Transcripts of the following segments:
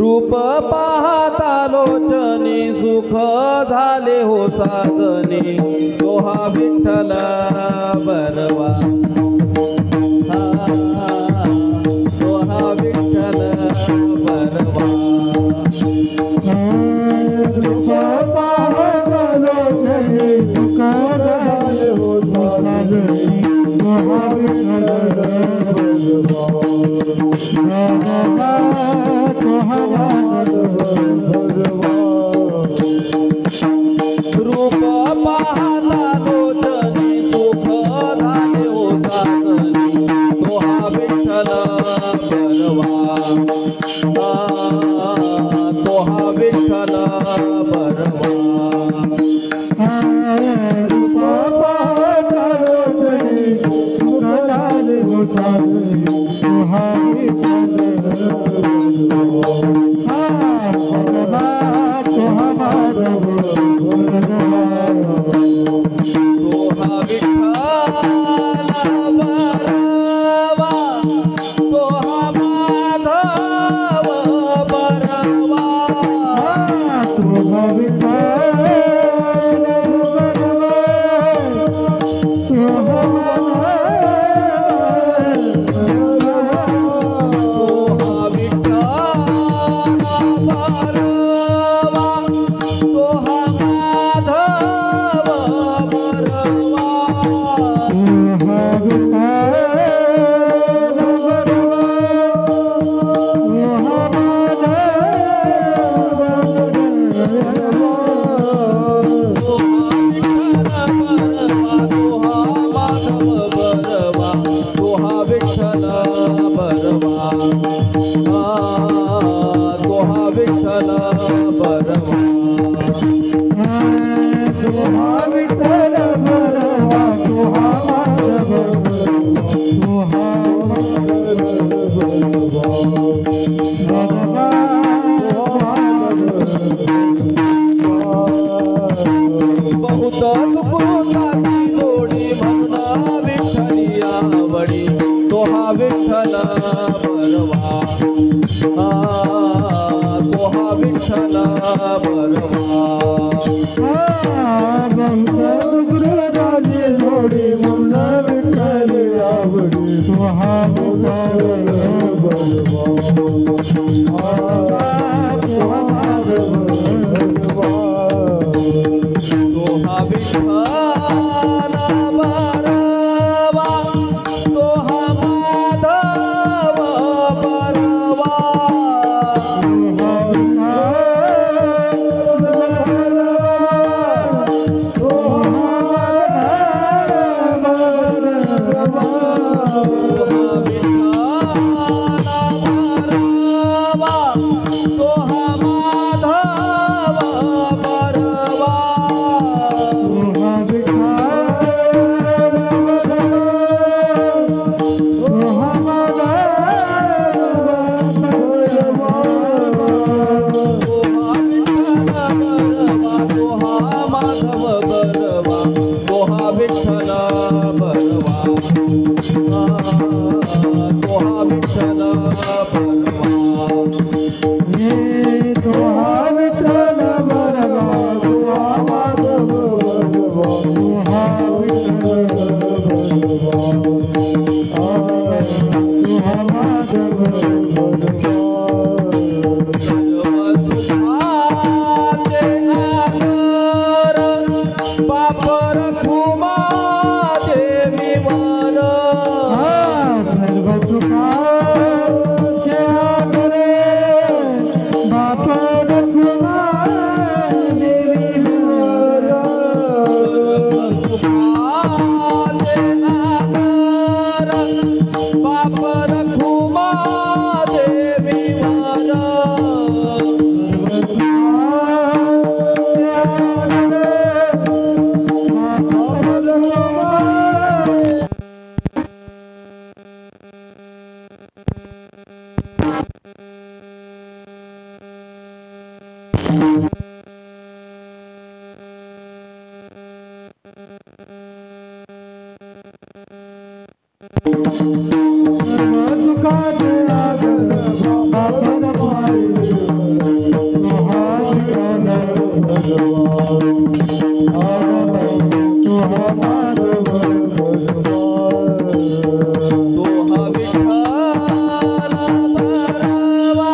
रूप पाहता लोचनी सुख झाले हो साधने तो हा विठ्ठल बरवा तो हा विठ्ठल बरवा रूप पाहता लोचनी सुख झाले हो साधने तो हा विठ्ठल बरवा रूप पाहता लोचनी सुख झाले हो साधने तो हा विठ्ठल बरवा तो हा विठ्ठल बरवा रूप पाहता लोचनी सुख झाले हो साधने तो हा विठ्ठल विठ्ठल बरवा तो हा विठ्ठल बरवा गुरुराजे जोडी मुन्ना विठ्ठल आवडी तो हा विठ्ठल बरवा तो हा विठ्ठल बरवा तो हा माधव बरवा तो हा माधव बरवा तुहा माधव सुखाचे आगर बापर घुमा देवी वर सर्व सुखाचे आगरे बापर घुमा देवी वर सुखाचे आगर बापर घुमा देवी वर तोहा विठ्ठल बरवा तोहा माधव बरवा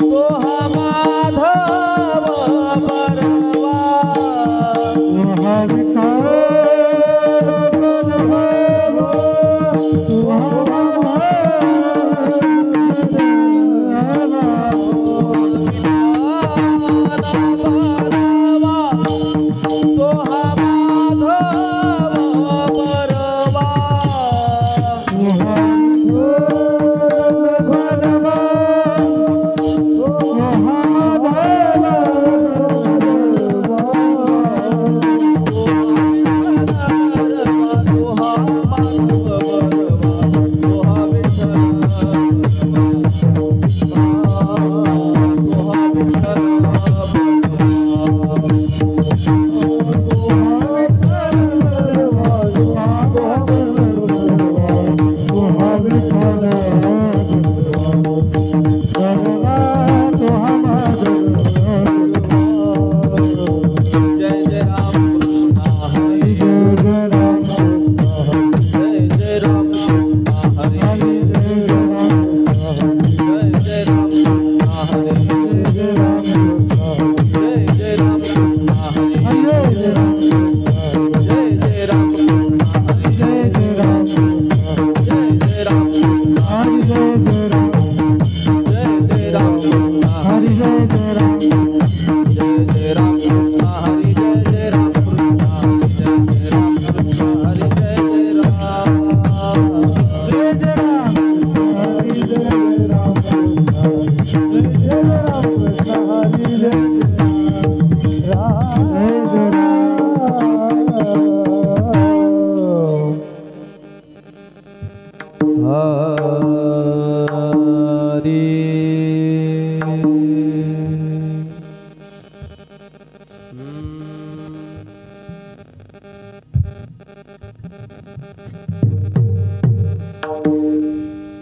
तोहा माधव बरवा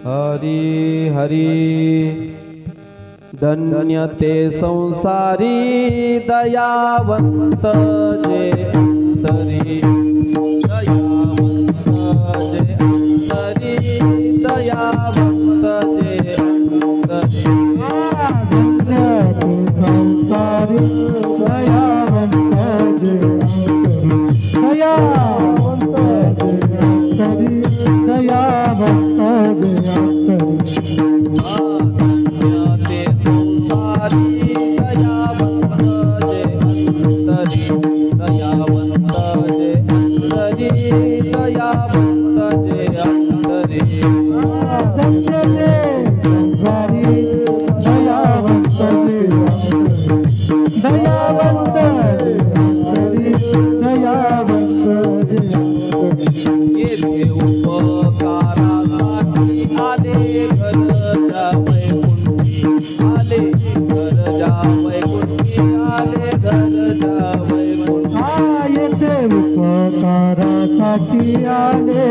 हरी हरी धन्य ते संसारी दयावंत जे अंतरी दयावंत जे अंतरी दयावंत जे अंतरी संसारी दयावंत जे दयावंत जे अंतरी दयावंत जे उपकारासाठी आले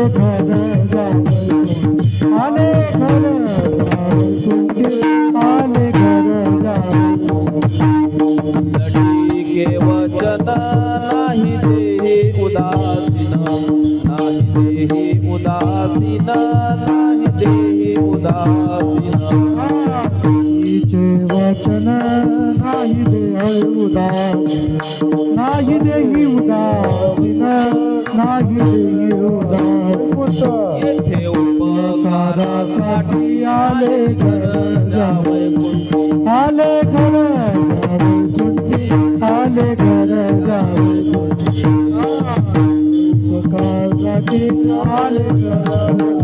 घर आले घर आले घर के वचन नाही देही उदासीन नाही देही उदासीन देही उदासीन तिचे वचन नाही देह उदासीन नाही देही उदासीन नाही देही उदासीन येथे उपकारासाठी आले घर जावई कुंती आले घर जावई कुंती आले घर जावई कुंती उपकारासाठी आले घर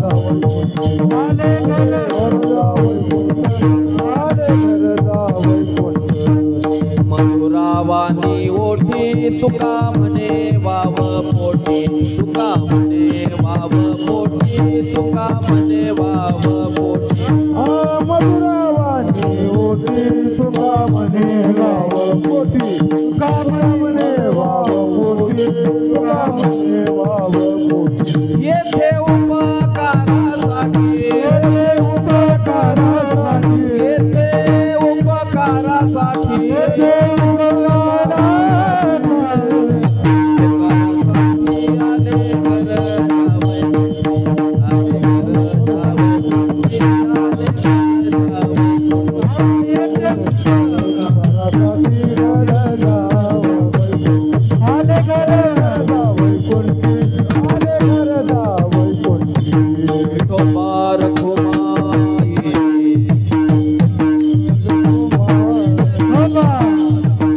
जावई कुंती आले घर जावई कुंती आले घर जावई कुंती मधुरावानी ओठी तुका म्हणे वाव पोटी तुका म्हणे वाव पोटी तुका म्हणे वाव पोटी मधुरावानी ओठी तुका म्हणे वाव पोटी तुका म्हणे वाव पोटी तुका म्हणे वाव पोटी येथे उपकारासाठी येथे उपकारासाठी येथे उपकारासाठी येथे धन्यते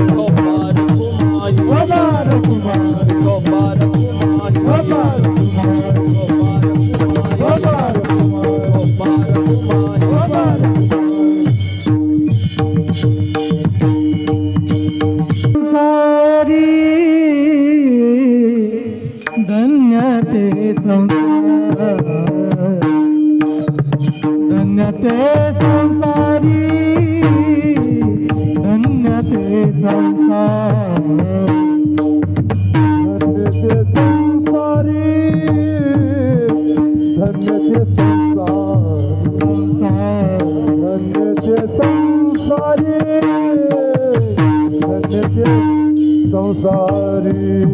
संसारी धन्यते संसार धन्यते संसारी धन्यते संसार धन्यते संसारी धन्यते संसारी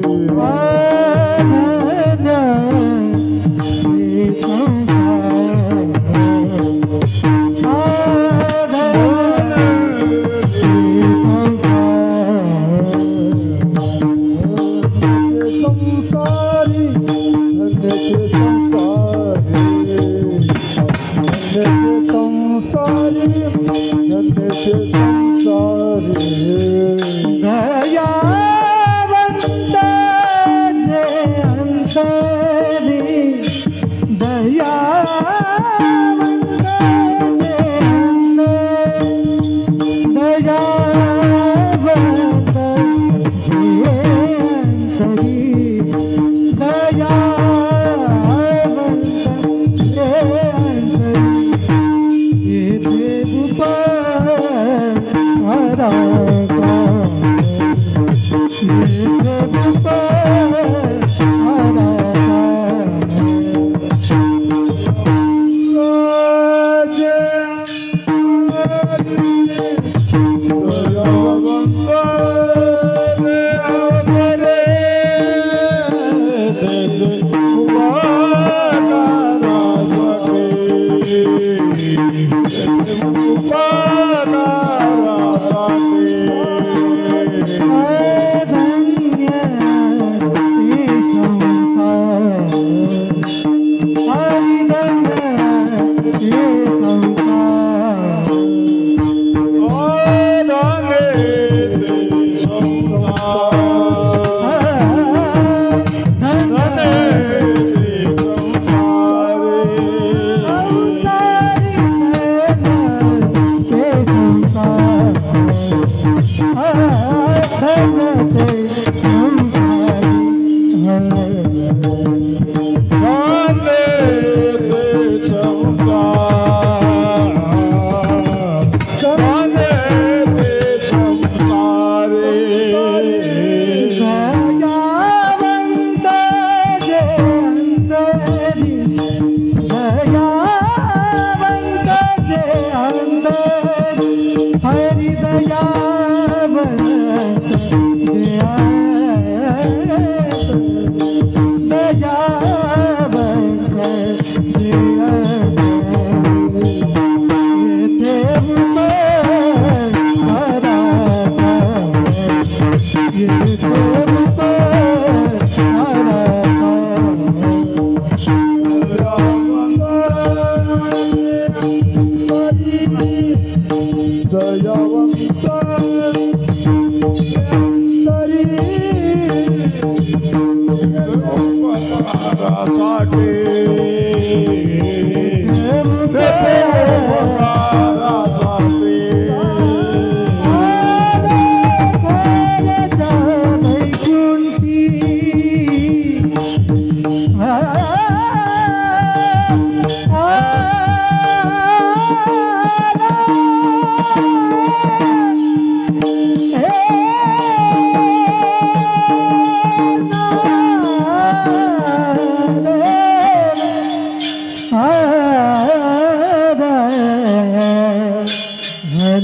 दयावंत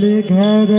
उपकारासाठी घर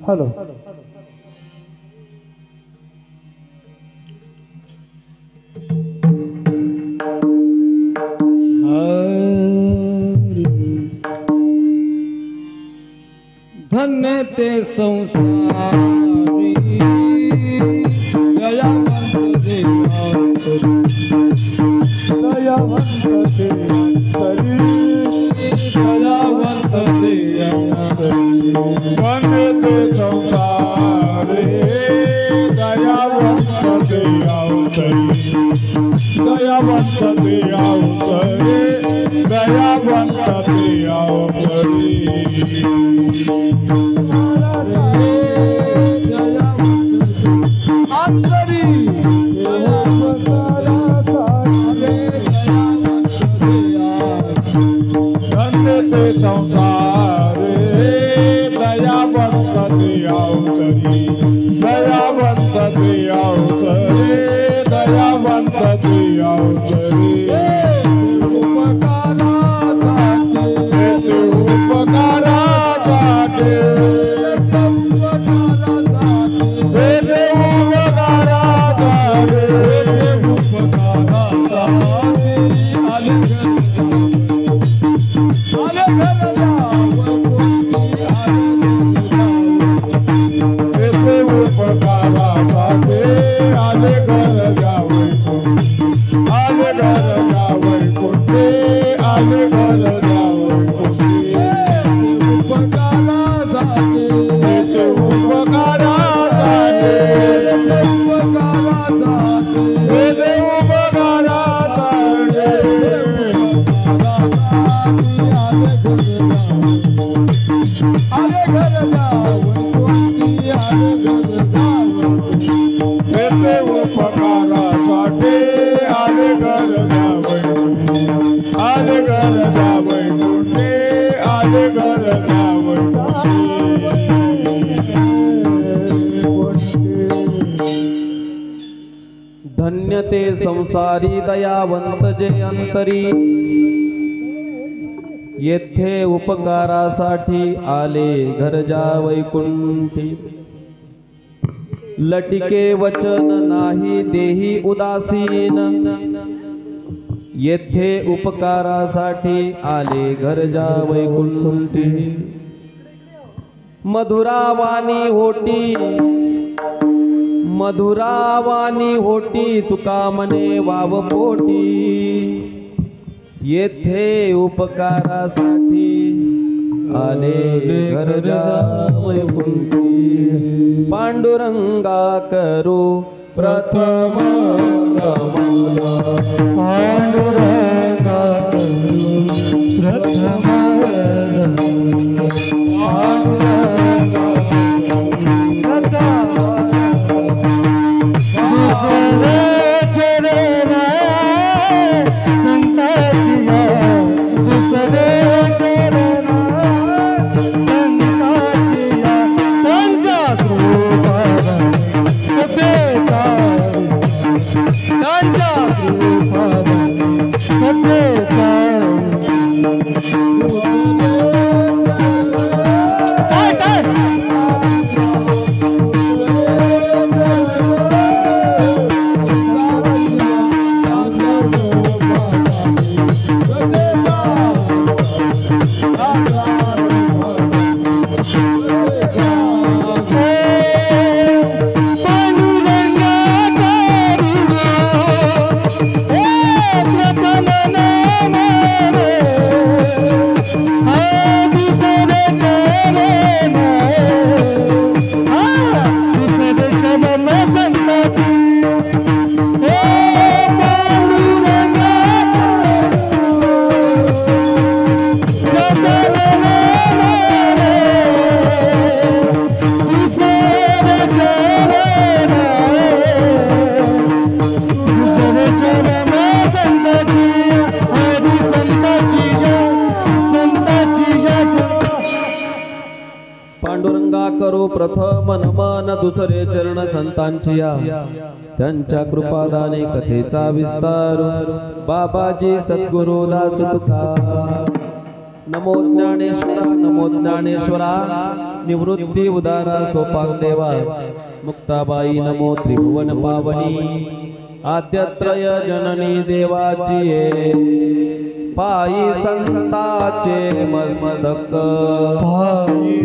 हेलो धन्य ते संसारी दयावंत दयावंत दयावंत धन्य ते संसारी दयावंत दयावंत दयावंत संसारे दयावंत दयावंत Hallelujah. आले गरजा वैकुंठी आले गरजा वैकुंठी आले गरजा वैकुंठी उपकारा झाले ते उपकारा झाले उपकारा झाले ते उपकारा झाले आले गरजा वैकुंठी आले गरजा ते उपकारासाठी आले गरजा वैकुंठी आले गरजा वैकुंठी आले गरजा धन्य ते संसारी दयावंत जे अंतरी येथे उपकारासाठी आले घरजा वैकुंठी लटिके वचन नाही देही उदासीन येथे उपकारासाठी आले घरजा वैकुंठी मधुरावाणी होटी तुका मने वाव पोटी येथे उपकारासाठी आले घरजा वैकुंठी पांडुरंगा करू प्रथम नमन पांडुरंगा करू प्रथम नमन पांडुरंगा पांडुरंगा करू प्रथम नमन दुसरे चरण संतांची या त्यांच्या कृपादाने कथेचा विस्तार बाबाजी सद्गुरु दास तुका नमो ज्ञानेश्वरा निवृत्ती उदारा सोपान देवा मुक्ताबाई नमो त्रिभुवन पावनी आद्यत्रय जननी देवाची ये पायी संताचे मस्तक पायी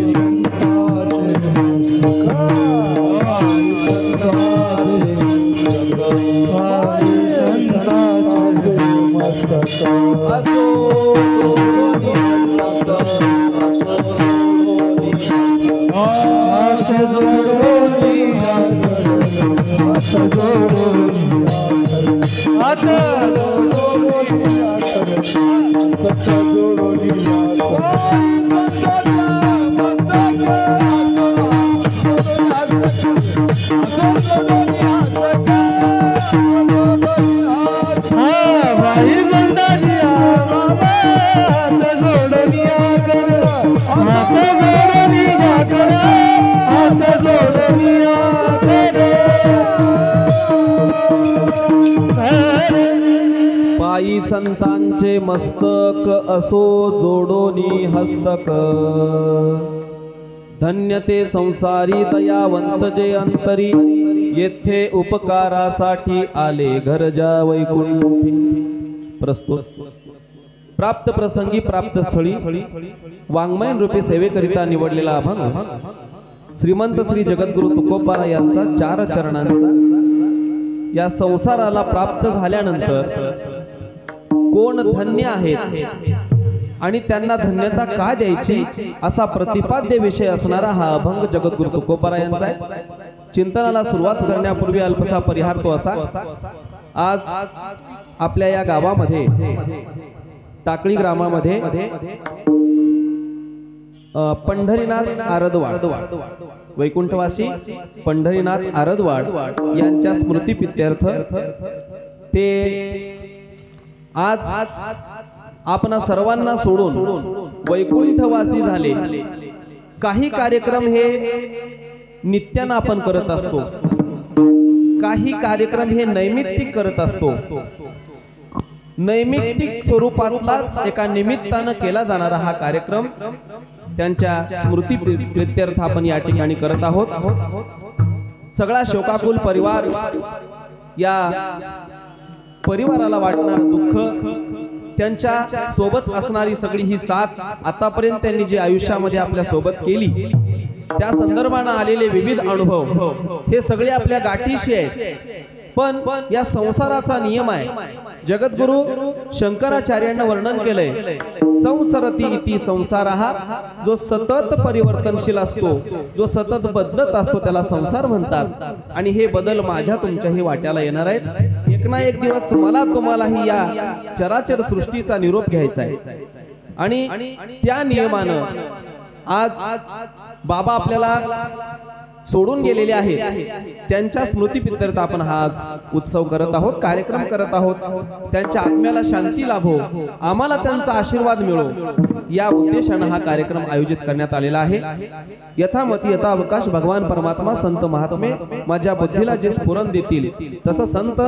पायी संतांचे मस्तक असो जोडोनी हस्तक धन्य ते संसारी दयावंत जे अंतरी येथे उपकारासाठी आले घरजा वैकुंठी। प्रस्तुत प्राप्त प्रसंगी प्राप्त स्थळी वाङ्मयन रूपी सेवेकरिता निवडलेला अभंग श्रीमंत श्री जगद्गुरु तुकोबाराय यांचा 4 चरणांचा या संसाराला प्राप्त झाल्यानंतर कोण धन्य आहेत आणि त्यांना धन्यता का द्यायची असा प्रतिपाद्य विषय असणारा हा अभंग जगद्गुरु तुकोबारायांचा आहे. चिंतनाला सुरुवात करण्यापूर्वी अल्पसा परिहार तो असा. आज आपल्या या गावामध्ये टाकळी ग्रामामध्ये पंढरीनाथ आरदवाड वैकुंठवासी पंढरीनाथ आरदवाड यांच्या स्मृतिप्रीत्यर्थ ते आज आपणा सर्वांना सोडून वैकुंठवासी झाले. काही कार्यक्रम हे नित्यानं आपण करत असतो, काही कार्यक्रम हे नैमित्तिक करत असतो. नैमित्तिक स्वरूपातलाच एका निमित्तानं केला जाणारा हा कार्यक्रम त्यांच्या स्मृती प्रीत्यर्थ आपण या ठिकाणी करत आहोत. सगळा शोकाकुल परिवार, या परिवाराला वाटणार दुःख, त्यांच्या सोबत असणारी सगळी ही साथ, आतापर्यंत त्यांनी जे आयुष्यामध्ये आपल्या सोबत केली त्या संदर्भाने आलेले विविध अनुभव हे सगळे आपल्या गाठीशी आहेत. पण या संसाराचा नियम आहे. जगद्गुरु शंकराचार्यांना वर्णन केलंय, संसरती इति संसारः. जो सतत परिवर्तनशील असतो, जो सतत बदलत असतो त्याला संसार म्हणतात. आणि हे बदल माझ्या तुमच्याही वाट्याला येणार आहेत. एक ना एक दिवस मला तुम्हालाही या चराचर सृष्टीचा निरोप घ्यायचा आहे. आणि त्या नियमानं आज बाबा आपल्याला सोडून गेलेले आहेत. त्यांच्या स्मृतीप्रीत्यर्थ आपण हा आज उत्सव करत आहोत, कार्यक्रम करत आहोत. त्यांच्या आत्म्याला शांती लाभो, आम्हाला त्यांचा आशीर्वाद मिळो, या उद्देशाने हा कार्यक्रम आयोजित करण्यात आलेला आहे. यथामती यथावकाश भगवान परमात्मा संत महात्मे माझ्या बुद्धीला जे स्फुरण देतील तसं संत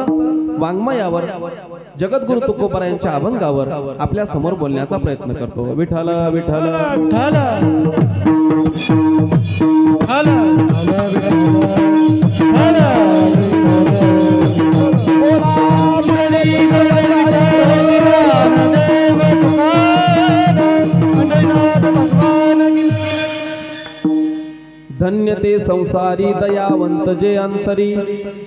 वाङ्मयावर जगद्गुरु तुकोबारायांच्या अभंगावर आपल्या समोर बोलण्याचा प्रयत्न करतो. विठ्ठल विठ्ठल धन्य ते संसारी दयावंत जे अंतरी,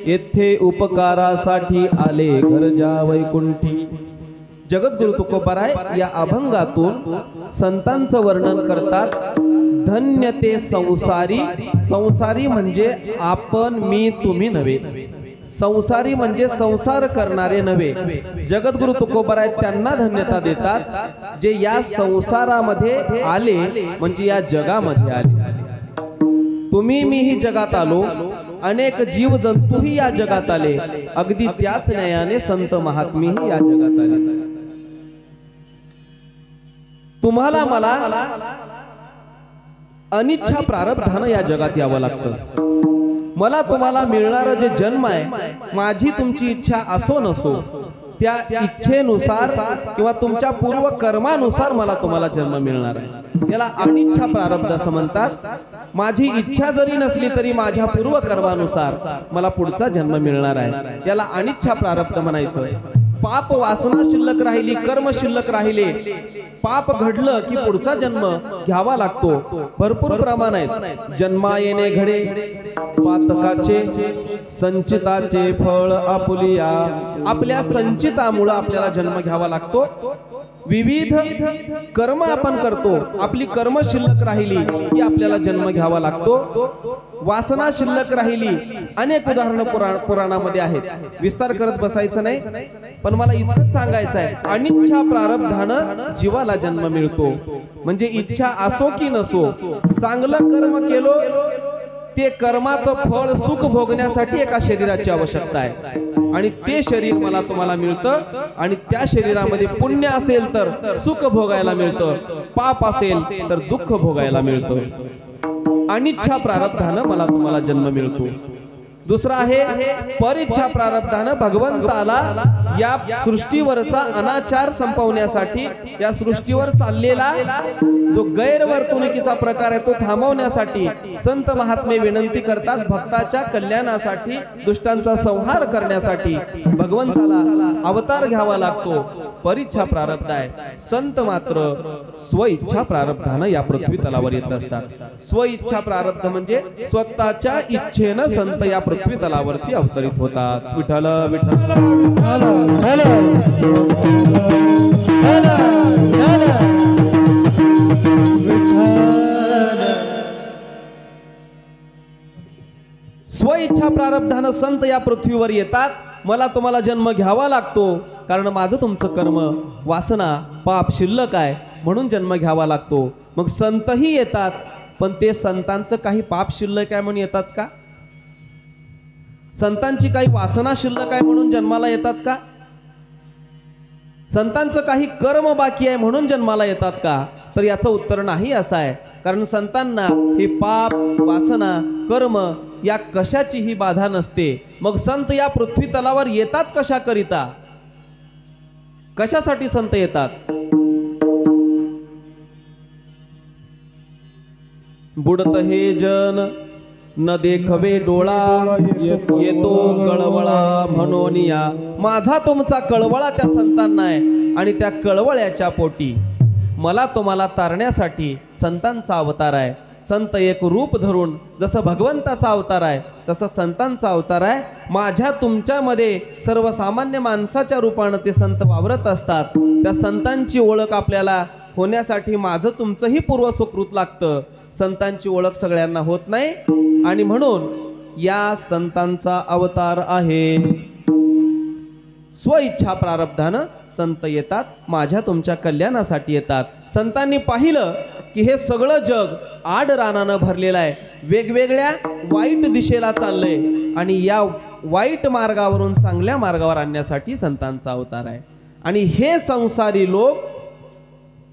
येथे उपकारासाठी आले घरजा वैकुंठी. जगद्गुरु तुकोबाराय या अभंगातून संतांचं वर्णन करतात. धन्य ते संसारी, संसारी म्हणजे आपण मी तुम्ही नव्हे, संसारी म्हणजे संसार करणारे नव्हे. जगद्गुरु तुकोबाराय त्यांना धन्यता देतात जे या संसारामध्ये आले, म्हणजे या जगामध्ये आले. तुम्ही मीही जगात आलो, अनेक जीव जंतूही या जगात आले, अगदी त्याच न्यायाने संत महात्मेही या जगात आले. तुम्हाला मला अनिच्छा प्रारब्धानं या जगात यावं लागतं. मला तुम्हाला मिळणारं जे जन्म आहे, माझी तुमची इच्छा असो नसो, त्या इच्छेनुसार किंवा तुमच्या पूर्व कर्मानुसार मला तुम्हाला जन्म मिळणार आहे. याला अनिच्छा प्रारब्ध असं म्हणतात. माझी इच्छा जरी नसली तरी माझ्या पूर्व कर्मानुसार मला पुढचा जन्म मिळणार आहे. याला अनिच्छा प्रारब्ध म्हणायचं. पाप वासना शिल्लक राहिली, कर्म शिल्लक राहिले, पाप घडलं की पुढचा जन्म घ्यावा लागतो. भरपूर प्रमाण आहेत. जन्मा येणे घडे पातकाचे, संचिताचे फळ आपुलिया. आपल्या संचितामुळे आपल्याला जन्म घ्यावा लागतो. विविध कर्म आपण करतो, आपली कर्म शिल्लक राहिली की आपल्याला जन्म घ्यावा लागतो. वासना शिल्लक राहिली, अनेक उदाहरणं पुराणामध्ये आहेत, विस्तार करत बसायचं नाही. पण मला इतकंच सांगायचं आहे, अनिच्छा प्रारब्धानं जीवाला जन्म मिळतो. म्हणजे इच्छा असो की नसो, चांगलं कर्म केलो ते कर्माचं फळ सुख भोगण्यासाठी एका शरीराची आवश्यकता आहे. आणि ते शरीर मला तुम्हाला मिळतं. आणि त्या शरीरामध्ये पुण्य असेल तर सुख भोगायला मिळतं, पाप असेल तर दुःख भोगायला मिळतं. अनिच्छा प्रारब्धानं मला तुम्हाला जन्म मिळतो. दुसरा आहे परिच्छा प्रारब्धानं भगवंताला या सृष्टीवरचा अनाचार संपवण्यासाठी, या सृष्टीवर चाललेला जो गैरवर्तणुकीचा प्रकार आहे तो थांबवण्यासाठी संत महात्मे विनंती करतात. भक्ताच्या कल्याणासाठी, दुष्टांचा संहार करण्यासाठी भगवंताला अवतार घ्यावा लागतो. परिच्छा प्रारब्ध आहे. संत मात्र स्वइच्छा प्रारब्धानं या पृथ्वी तलावर येत असतात. स्वइच्छा प्रारब्ध म्हणजे स्वतःच्या इच्छेनं संत या पृथ्वी तलावरती अवतरित होतात. विठ्ठल विठ्ठल स्वइच्छा प्रारब्धानं संत या पृथ्वीवर येतात. मला तुम्हाला जन्म घ्यावा लागतो, कारण माझं तुमचं कर्म वासना पाप शिल्लक आहे, म्हणून जन्म घ्यावा लागतो. मग संतही येतात, पण ते संतांचं काही पाप शिल्लक आहे म्हणून येतात का? संतांची काही वासना शिल्लक आहे म्हणून जन्माला येतात का? संतांचं काही कर्म बाकी आहे म्हणून जन्माला येतात का? तर याचं उत्तर नाही असं आहे. कारण संतांना हे पाप वासना कर्म या कशाचीही बाधा नसते. मग संत या पृथ्वी तलावर येतात कशाकरिता? कशासाठी संत येतात? बुडत हे जन न देखवे डोळा, येतो कळवळा म्हणून या. माझा तुमचा कळवळा त्या संतांना आहे, आणि त्या कळवळ्याच्या पोटी मला तुम्हाला तारण्यासाठी संतांचा अवतार आहे. संत एक रूप धरून जसं भगवंताचा अवतार आहे, तसं संतांचा अवतार आहे. माझ्या तुमच्यामध्ये सर्वसामान्य माणसाच्या रूपानं ते संत वावरत असतात. त्या संतांची ओळख आपल्याला होण्यासाठी माझं तुमचंही पूर्व सुकृत लागतं. संतांची ओळख सगळ्यांना होत नाही, आणि म्हणून या संतांचा अवतार आहे. स्वइच्छा प्रारब्धानं संत येतात, माझ्या तुमच्या कल्याणासाठी येतात. संतांनी पाहिलं की हे सगळं जग आडरानानं भरलेलं आहे, वेगवेगळ्या वाईट दिशेला चाललंय, आणि या वाईट मार्गावरून चांगल्या मार्गावर आणण्यासाठी संतांचा अवतार आहे. आणि हे संसारी लोक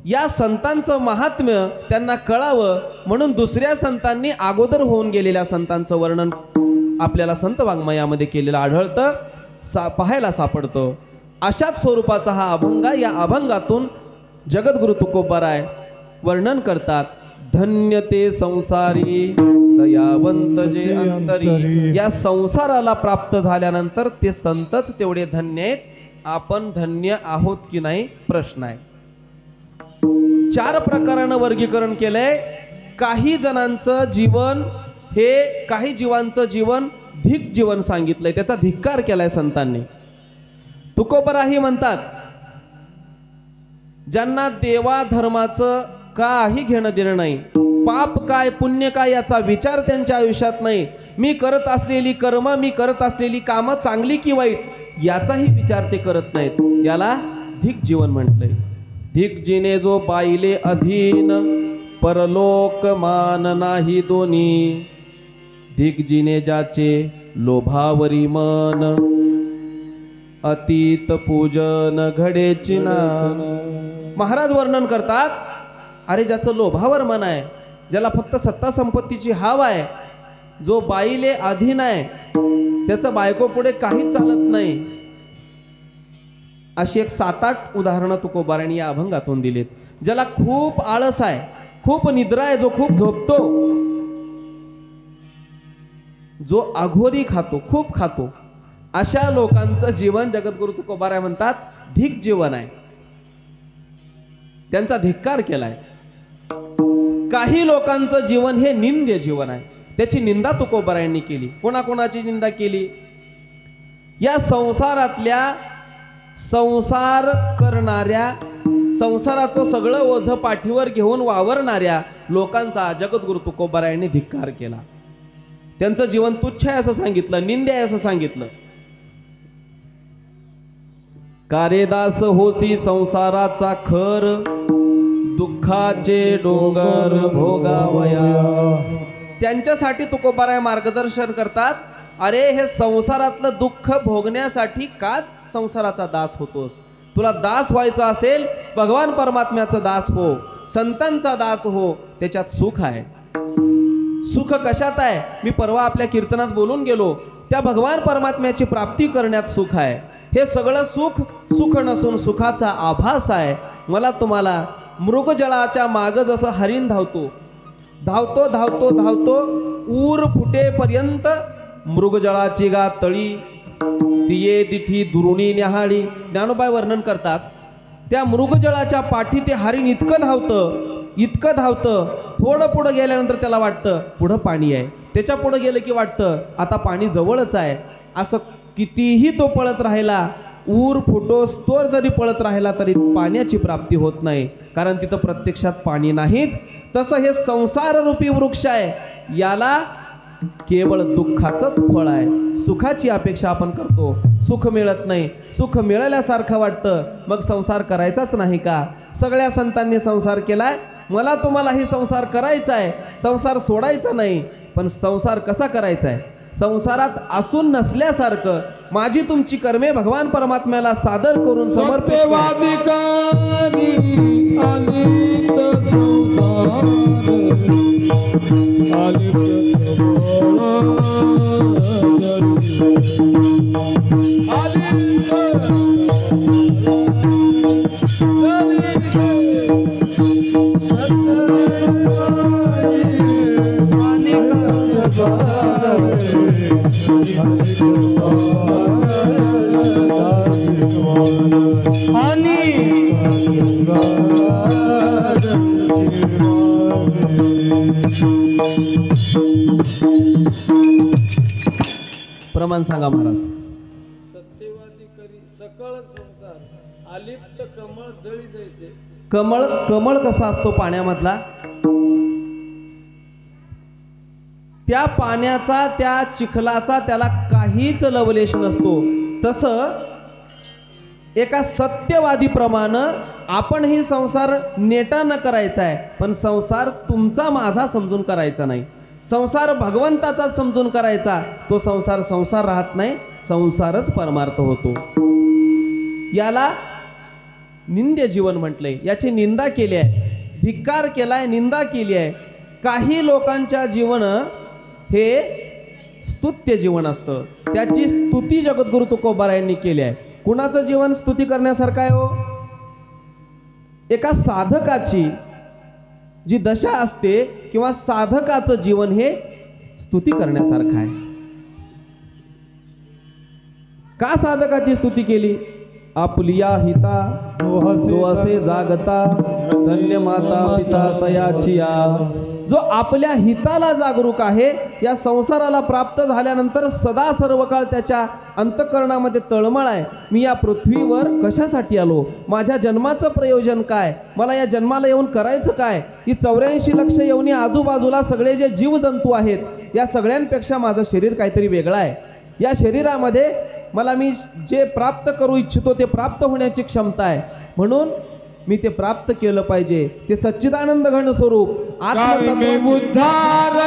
या संतांचं महात्म्य त्यांना कळावं म्हणून दुसऱ्या संतांनी अगोदर होऊन गेलेल्या संतांचं वर्णन आपल्याला संत वाङ्मयामध्ये केलेलं आढळतं, पाहायला सापडतं. अशाच स्वरूपाचा हा अभंग. या अभंगातून जगद्गुरु तुकोबाराय वर्णन करतात. धन्य ते संसारी दयावंत जे अंतरी. या संसाराला प्राप्त झाल्यानंतर ते संतच तेवढे धन्य आहेत. आपण धन्य आहोत की नाही प्रश्न आहे. 4 प्रकारानं वर्गीकरण केलंय. काही जणांचं जीवन हे, काही जीवांचं जीवन धिक जीवन सांगितलंय, त्याचा धिक्कार केलाय संतांनी. तुकोबाराही म्हणतात, ज्यांना देवा धर्माचं काही घेणं देणं नाही, पाप काय पुण्य काय याचा विचार त्यांच्या आयुष्यात नाही, मी करत असलेली कर्म, मी करत असलेली कामं चांगली की वाईट याचाही विचार ते करत नाहीत, याला धिक जीवन म्हटलंय. धिक जिने जो पाहिले अधीन, परलोक मान नाही दोन्ही. धिक जिने ज्याचे लोभावरी मन, अतीत पूजन घडेची ना. महाराज वर्णन करतात, अरे ज्याचं लोभावर मन आहे, ज्याला फक्त सत्ता संपत्तीची हाव आहे, जो बाईले अधीन आहे, त्याचं बायको पुढे काहीच चालत नाही. अशी एक 7-8 उदाहरणं तुकोबारांनी या अभंगातून दिलीत. ज्याला खूप आळस आहे, खूप निद्रा आहे, जो खूप झोपतो, जो अघोरी खातो, खूप खातो, अशा लोकांचं जीवन जगद्गुरु तुकोबाराय म्हणतात धिक जीवन आहे. त्यांचा धिक्कार केलाय. काही लोकांचं जीवन हे निंद्य जीवन आहे, त्याची निंदा तुकोबारायांनी केली. कोणाकोणाची निंदा केली? या संसारातल्या संसार करणाऱ्या, संसाराचं सगळं ओझं पाठीवर घेऊन वावरणाऱ्या लोकांचा जगद्गुरु तुकोबारायांनी धिक्कार केला. त्यांचं जीवन तुच्छ आहे असं सांगितलं, निंद्य आहे असं सांगितलं. कारेदास होसी संसाराचा खर, दुःखाचे डोंगर भोगावया. त्यांच्यासाठी तुकोबाराय मार्गदर्शन करतात. अरे हे संसारातलं दुःख भोगण्यासाठी का संसाराचा दास होतोस? तुला दास व्हायचा असेल, भगवान परमात्म्याचा दास हो, संतांचा दास हो, त्याच्यात सुख आहे. सुख कशात आहे? मी परवा आपल्या कीर्तनात बोलून गेलो, त्या भगवान परमात्म्याची प्राप्ती करण्यात सुख आहे. हे सगळं सुख सुख नसून सुखाचा आभास आहे. मला तुम्हाला मृगजळाच्या माग जसं हरिण धावतो, धावतो धावतो धावतो ऊर फुटेपर्यंत मृगजळाची गा तळी, तिये दिठी दुरुणी न्याहाळी. ज्ञानोबाई वर्णन करतात, त्या मृगजळाच्या पाठी ते हरिण इतकं धावतं, थोडं पुढं गेल्यानंतर त्याला वाटतं पुढं पाणी आहे, त्याच्या पुढं गेलं की वाटतं आता पाणी जवळच आहे. असं कितीही तो पळत राहिला, ऊर फुटोस्तोवर जरी पळत राहिला तरी पाण्याची प्राप्ती होत नाही, कारण तिथं प्रत्यक्षात पाणी नाहीच. तसं हे संसाररूपी वृक्ष आहे, याला केवळ दुःखाचंच फळ आहे. सुखाची अपेक्षा आपण करतो, सुख मिळत नाही, सुख मिळाल्यासारखं वाटतं, मग संसार करायचाच नाही का? सगळ्या संतांनी संसार केलाय, मला तुम्हालाही संसार करायचा आहे, संसार सोडायचा नाही. पण संसार कसा करायचा आहे? संसारात असून नसल्यासारखं माझी तुमची कर्मे भगवान परमात्म्याला सादर करून समर्पित प्रमाण सांगा महाराज. सत्यवादी करी सकळ संसार आलिप्त कमळ जळी जैसे. कमळ कसा असतो पाण्यामधला? त्या पाण्याचा, त्या चिखलाचा त्याला काहीच लवलेश नसतो. तसं एका सत्यवादीप्रमाणे आपण ही संसार नेटा न करायचा आहे, पण संसार तुमचा माझा समजून करायचा नाही, संसार भगवंताचा समजून करायचा. तो संसार संसार राहत नाही, संसारच परमार्थ होतो. याला निंद्य जीवन म्हटलंय. याची निंदा केली आहे, धिक्कार केलाय, निंदा केली आहे. काही लोकांच्या जीवन हे स्तुत्य जीवन असतं, त्याची स्तुती जगद्गुरु तुकोबारायांनी केली आहे. कुणाचं जीवन स्तुती करण्यासारखं आहे हो? एका साधकाची जी दशा असते किंवा साधकाचं जीवन हे स्तुती करण्यासारखं आहे. का साधकाची स्तुती केली? आपलिया हिता जो असे जागता, धन्य माता पिता तयाचिया. जो आपल्या हिताला जागरूक आहे, या संसाराला प्राप्त झाल्यानंतर सदा सर्व काळ त्याच्या अंतःकरणामध्ये तळमळ आहे, मी या पृथ्वीवर कशासाठी आलो, माझ्या जन्माचं प्रयोजन काय, मला या जन्माला येऊन करायचं काय. ही 84 लक्ष येऊन आजूबाजूला सगळे जे जीवजंतू आहेत, या सगळ्यांपेक्षा माझं शरीर काहीतरी वेगळं आहे. या शरीरामध्ये मला मी जे प्राप्त करू इच्छितो ते प्राप्त होण्याची क्षमता आहे, म्हणून मी ते प्राप्त केलं पाहिजे. ते सच्चिदानंद घन स्वरूप आत्मतत्वाची उद्धार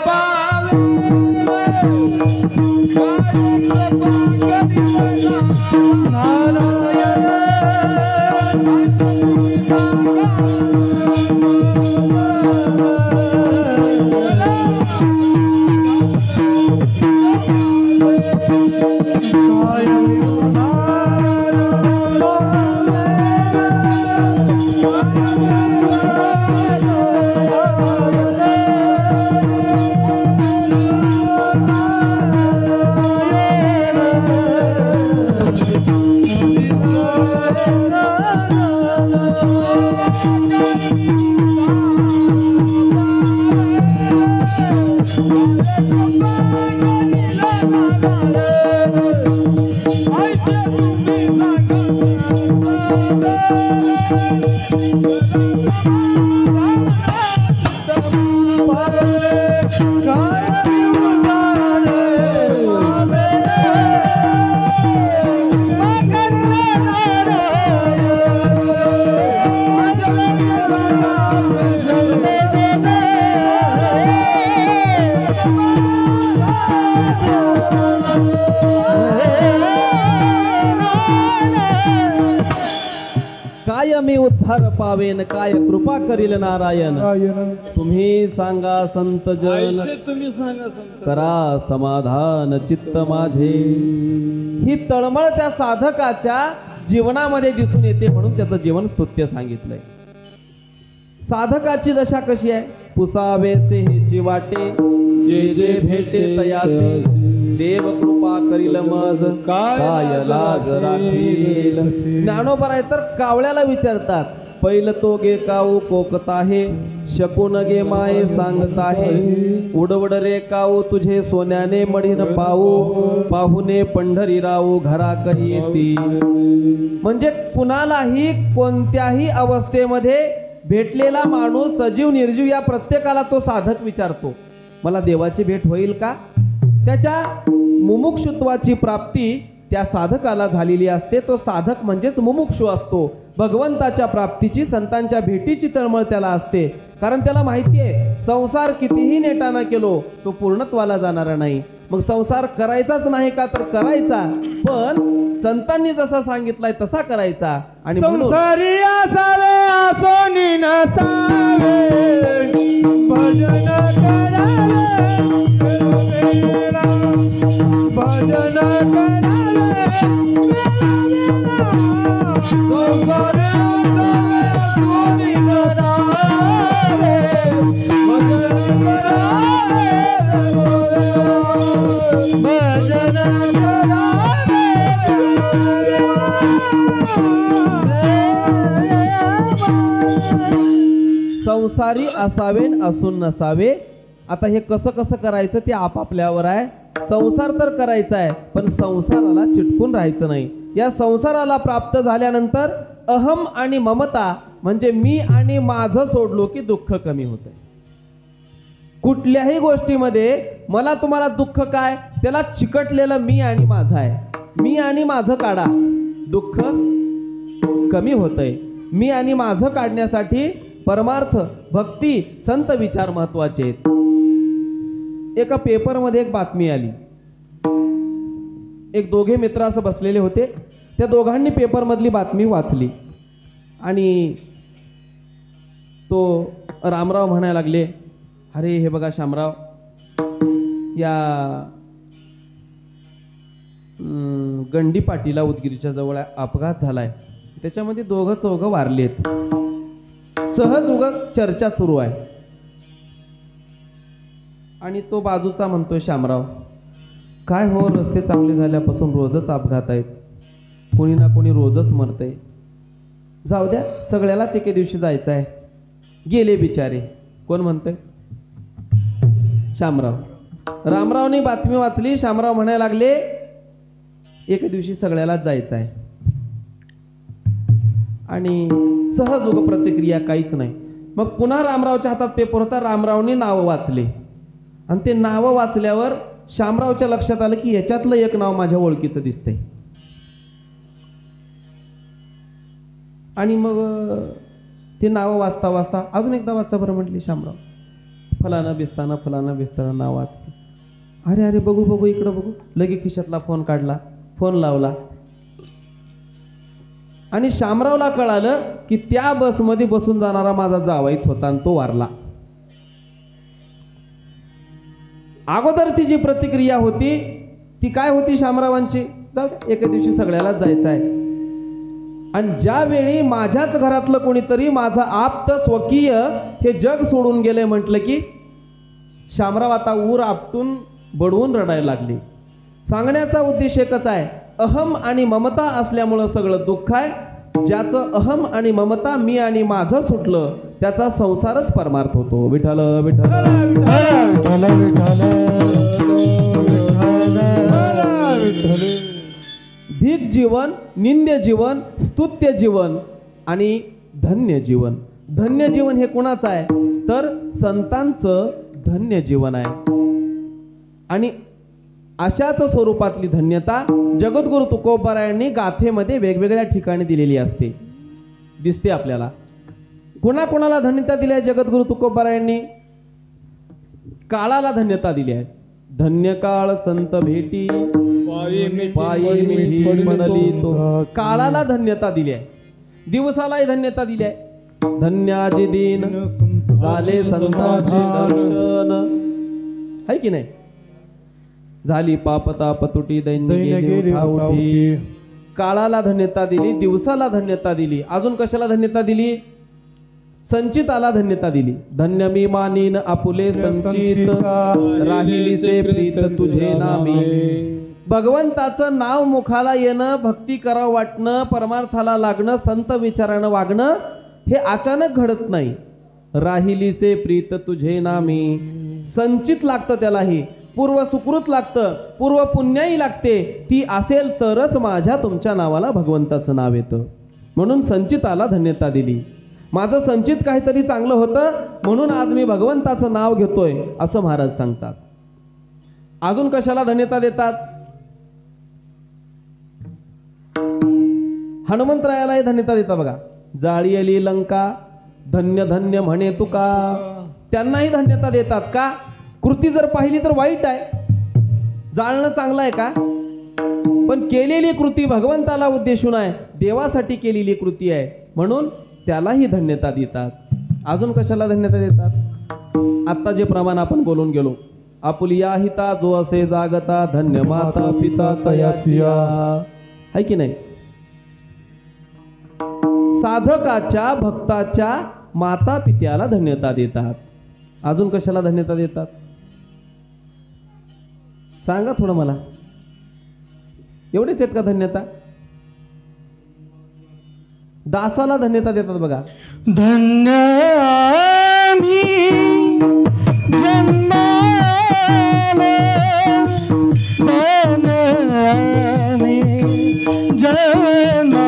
पावे काय मी उद्धार पावेन, काय कृपा करील नारायण. तुम्ही सांगा संत जन, तुम्ही सांगा संत, करा समाधान चित्त माझे. ही तळमळ त्या साधकाच्या जीवनामध्ये दिसून येते, म्हणून त्याचं जीवन स्तुत्य सांगितलंय. साधकाची दशा कशी आहे? पुसावेसे हेची वाटे, जे जे भेटे तयासे. देव कृपा करील मज काय लाज राखील. ज्ञानोबा आहे तर कावळ्याला विचारतात, पहिलं तो गे काऊ कोकत आहे, शकून गे माये सांगत आहे, उडवड रे काऊ तुझे सोन्याने मढीन पाहू, पाहुणे पंढरी राऊ घरा कही येती. म्हणजे कुणालाही कोणत्याही अवस्थेमध्ये भेटलेला माणूस सजीव निर्जीव या प्रत्येकाला तो साधक विचारतो, मला देवाची भेट होईल का? त्याच्या मुमुक्षुत्वाची प्राप्ती त्या साधकाला झालेली असते. तो साधक म्हणजेच मुमुक्षु असतो. भगवंताच्या प्राप्तीची, संतांच्या भेटीची तळमळ त्याला असते. कारण त्याला माहिती आहे संसार कितीही नेटाना केलो तो पूर्णत्वाला जाणारा नाही. मग संसार करायचाच नाही का? तर करायचा, पण संतांनी जसा सांगितलाय तसा करायचा. आणि म्हणून संसारी असावे असून नसावे. आता हे कसं कसं करायचं ते आपापल्यावर आहे. संसार तर करायचा आहे, पण संसाराला चिटकून राहायचं नाही. या संसाराला प्राप्त झाल्यानंतर अहम आणि ममता म्हणजे मी आणि माझं सोडलो की दुःख कमी होतं. कुठल्याही गोष्टीमध्ये मला तुम्हाला दुःख काय, त्याला चिकटलेलं मी आणि माझं आहे. मी आणि माझं काढा, दुःख कमी होतंय. मी आणि माझं काढण्यासाठी परमार्थ, भक्ती, संत विचार महत्वाचे आहेत. एका पेपरमध्ये एक बातमी आली. एक दोघे मित्र असं बसलेले होते. त्या दोघांनी पेपरमधली बातमी वाचली आणि तो रामराव म्हणायला लागले, अरे हे बघा शामराव, या गंडी पाटीला उदगीरच्या जवळ अपघात झालाय, त्याच्यामध्ये दोघं चौघं वारलेत. सहज उगं चर्चा सुरू आहे आणि तो बाजूचा म्हणतोय, शामराव काय हो, रस्ते चांगले झाल्यापासून रोजच अपघात आहेत, कोणी ना कोणी रोजच मरतंय. जाऊ द्या, सगळ्यालाच एके दिवशी जायचं आहे. गेले बिचारे. कोण म्हणतंय? शामराव. रामरावने बातमी वाचली. शामराव म्हणायला लागले, एके दिवशी सगळ्यालाच जायचं आहे. आणि सहज उग प्रतिक्रिया काहीच नाही. मग पुन्हा रामरावच्या हातात पेपर होता. रामरावने नावं वाचले आणि ते नावं वाचल्यावर शामरावच्या लक्षात आलं की याच्यातलं एक नाव माझ्या ओळखीचं दिसतंय. आणि मग ते नावं वाचता वाचता अजून एकदा वाचा बरं म्हटली शामराव. फलाना बिस्ताना नाव वाचलं. अरे अरे बघू बघू इकडं बघू. लगेच खिशातला फोन काढला, फोन लावला आणि शामरावला कळालं की त्या बसमध्ये बसून जाणारा माझा जावाईच होता आणि तो वारला. अगोदरची जी प्रतिक्रिया होती ती काय होती शामरावांची? जाऊ द्या, एके दिवशी सगळ्यालाच जायचं आहे. आणि ज्यावेळी माझ्याच घरातलं कोणीतरी माझा आप्त स्वकीय हे जग सोडून गेले म्हटलं की शामराव आता ऊर आपटून बडवून रडायला लागले. सांगण्याचा उद्देश एकच आहे, अहम आणि ममता असल्यामुळं सगळं दुःख आहे. ज्याचं अहम आणि ममता मी आणि माझं सुटलं त्याचा संसारच परमार्थ होतो. विठ्ठल विठ्ठल विठ्ठल विठ्ठल. धिक जीवन, निंद्य जीवन, स्तुत्य जीवन आणि धन्य जीवन. धन्य जीवन हे कोणाचं आहे? तर संतांचं धन्य जीवन आहे. आणि अशाच स्वरूपातली धन्यता जगद्गुरु तुकोबारायांनी गाथेमध्ये वेगवेगळ्या ठिकाणी दिलेली असते, दिसते आपल्याला. कोणाकोणाला धन्यता दिली आहे जगद्गुरु तुकोबारायांनी? काळाला धन्यता दिली आहे. धन्य काळ संत भेटी पायी मिठी म्हणली तो. काळाला धन्यता दिली आहे. दिवसालाही धन्यता दिली आहे. धन्याजी दिन झाले संतांचे दर्शन, आहे की नाही? झाली पापताप तुटी दैन्य उठी. काळाला धन्यता दिली, दिवसाला धन्यता दिली. अजून कशाला धन्यता दिली? संचिताला धन्यता दिली. धन्य मी मानीन आपुले संचित, राहिलीसे प्रीत तुझे नामी. भगवंताचं नाव मुखाला येणं, भक्ती करावं वाटणं, परमार्थाला लागणं, संत विचारानं वागणं हे अचानक घडत नाही. राहिलीसे प्रीत तुझे नामी. संचित लागतं त्यालाही, पूर्व सुकृत लागतं, पूर्व पुण्याई लागते. ती असेल तरच माझ्या तुमच्या नावाला भगवंताचं नाव येतं. म्हणून संचिताला धन्यता दिली. माझं संचित काहीतरी चांगलं होतं म्हणून आज मी भगवंताचं नाव घेतोय असं महाराज सांगतात. अजून कशाला धन्यता देतात? हनुमंतरायालाही धन्यता देतात बघा. जाळी आली लंका, धन्य धन्य म्हणे तुका. त्यांनाही धन्यता देतात का? कृती जर पाहिली तर वाईट आहे, जाळणं चांगलं आहे का? पण केलेली कृती भगवंताला उद्देशून आहे, देवासाठी केलेली कृती आहे म्हणून त्यालाही धन्यता देतात. अजून कशाला धन्यता देतात? आत्ता जे प्रमाण आपण बोलून गेलो, आपुलिया हिता जो असे जागता, धन्य माता पिता तयाचिया, आहे की नाही? साधकाच्या भक्ताच्या माता पित्याला धन्यता देतात. अजून कशाला धन्यता देतात सांगा थोडं मला. एवढेच आहेत का धन्यता? दासाला धन्यता देतात बघा. धन्य आम्ही जन्माला, धन्य आम्ही जन्माला,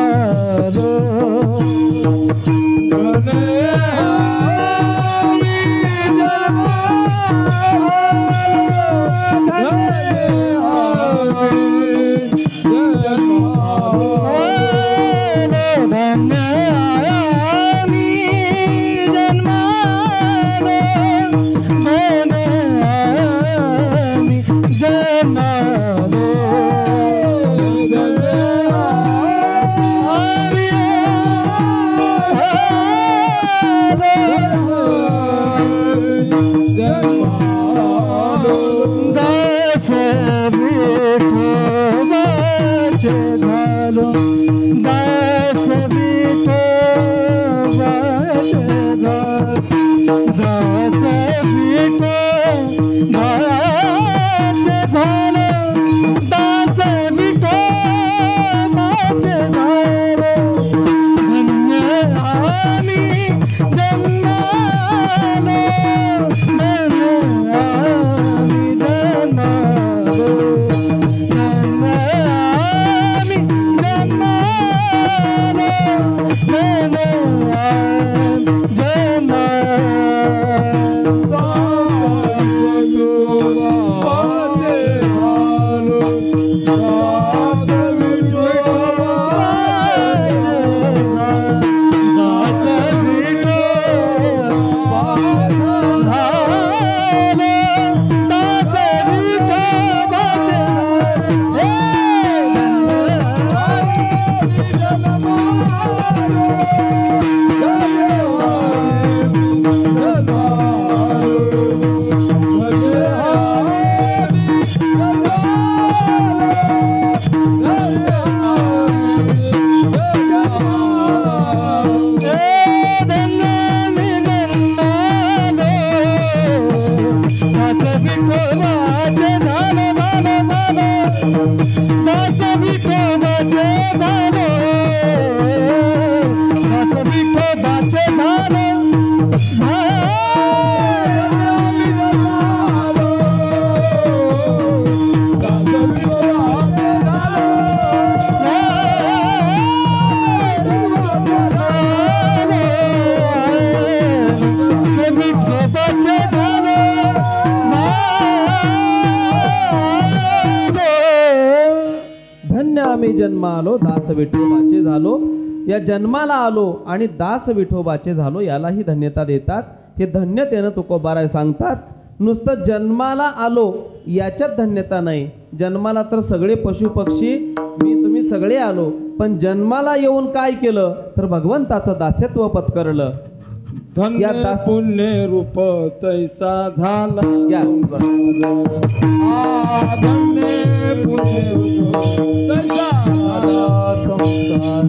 धन्य आम्ही जन्मालो दास विठोबाचे झालो. या जन्माला आलो आणि दास विठोबाचे झालो यालाही धन्यता देतात. हे धन्यतेनं तुकोबाराय सांगतात. नुसतं जन्माला आलो याच्यात धन्यता नाही. जन्माला तर सगळे पशु पक्षी मी तुम्ही सगळे आलो, पण जन्माला येऊन काय केलं तर भगवंताचं दास्यत्व पत्करलं. धन्य पुण्य रूप तैसा झाला. धन्य पुण्य रूप तैसा झाला संसार.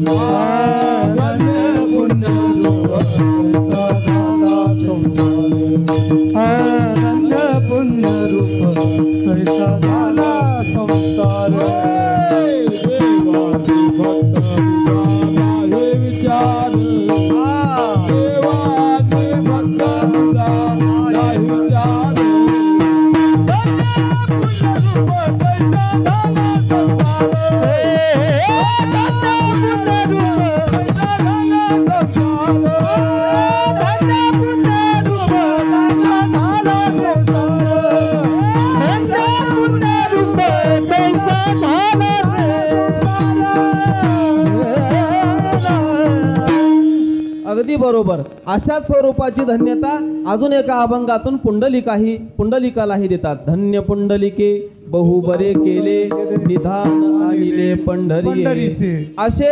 धन्य पुण्य रूप तैसा धन्य पुण्य रूप कैसा झाला संसार देवाचे भक्त तुझा हे विचार देवाचे भक्त तुझा हे विचार अगदी बरोबर. अशाच स्वरूपाची धन्यता अजून एका अभंगातून पुंडलिकालाही देतात. धन्य पुंडलिके बहु बरे केले निधान आणिले पंढरीचे. असे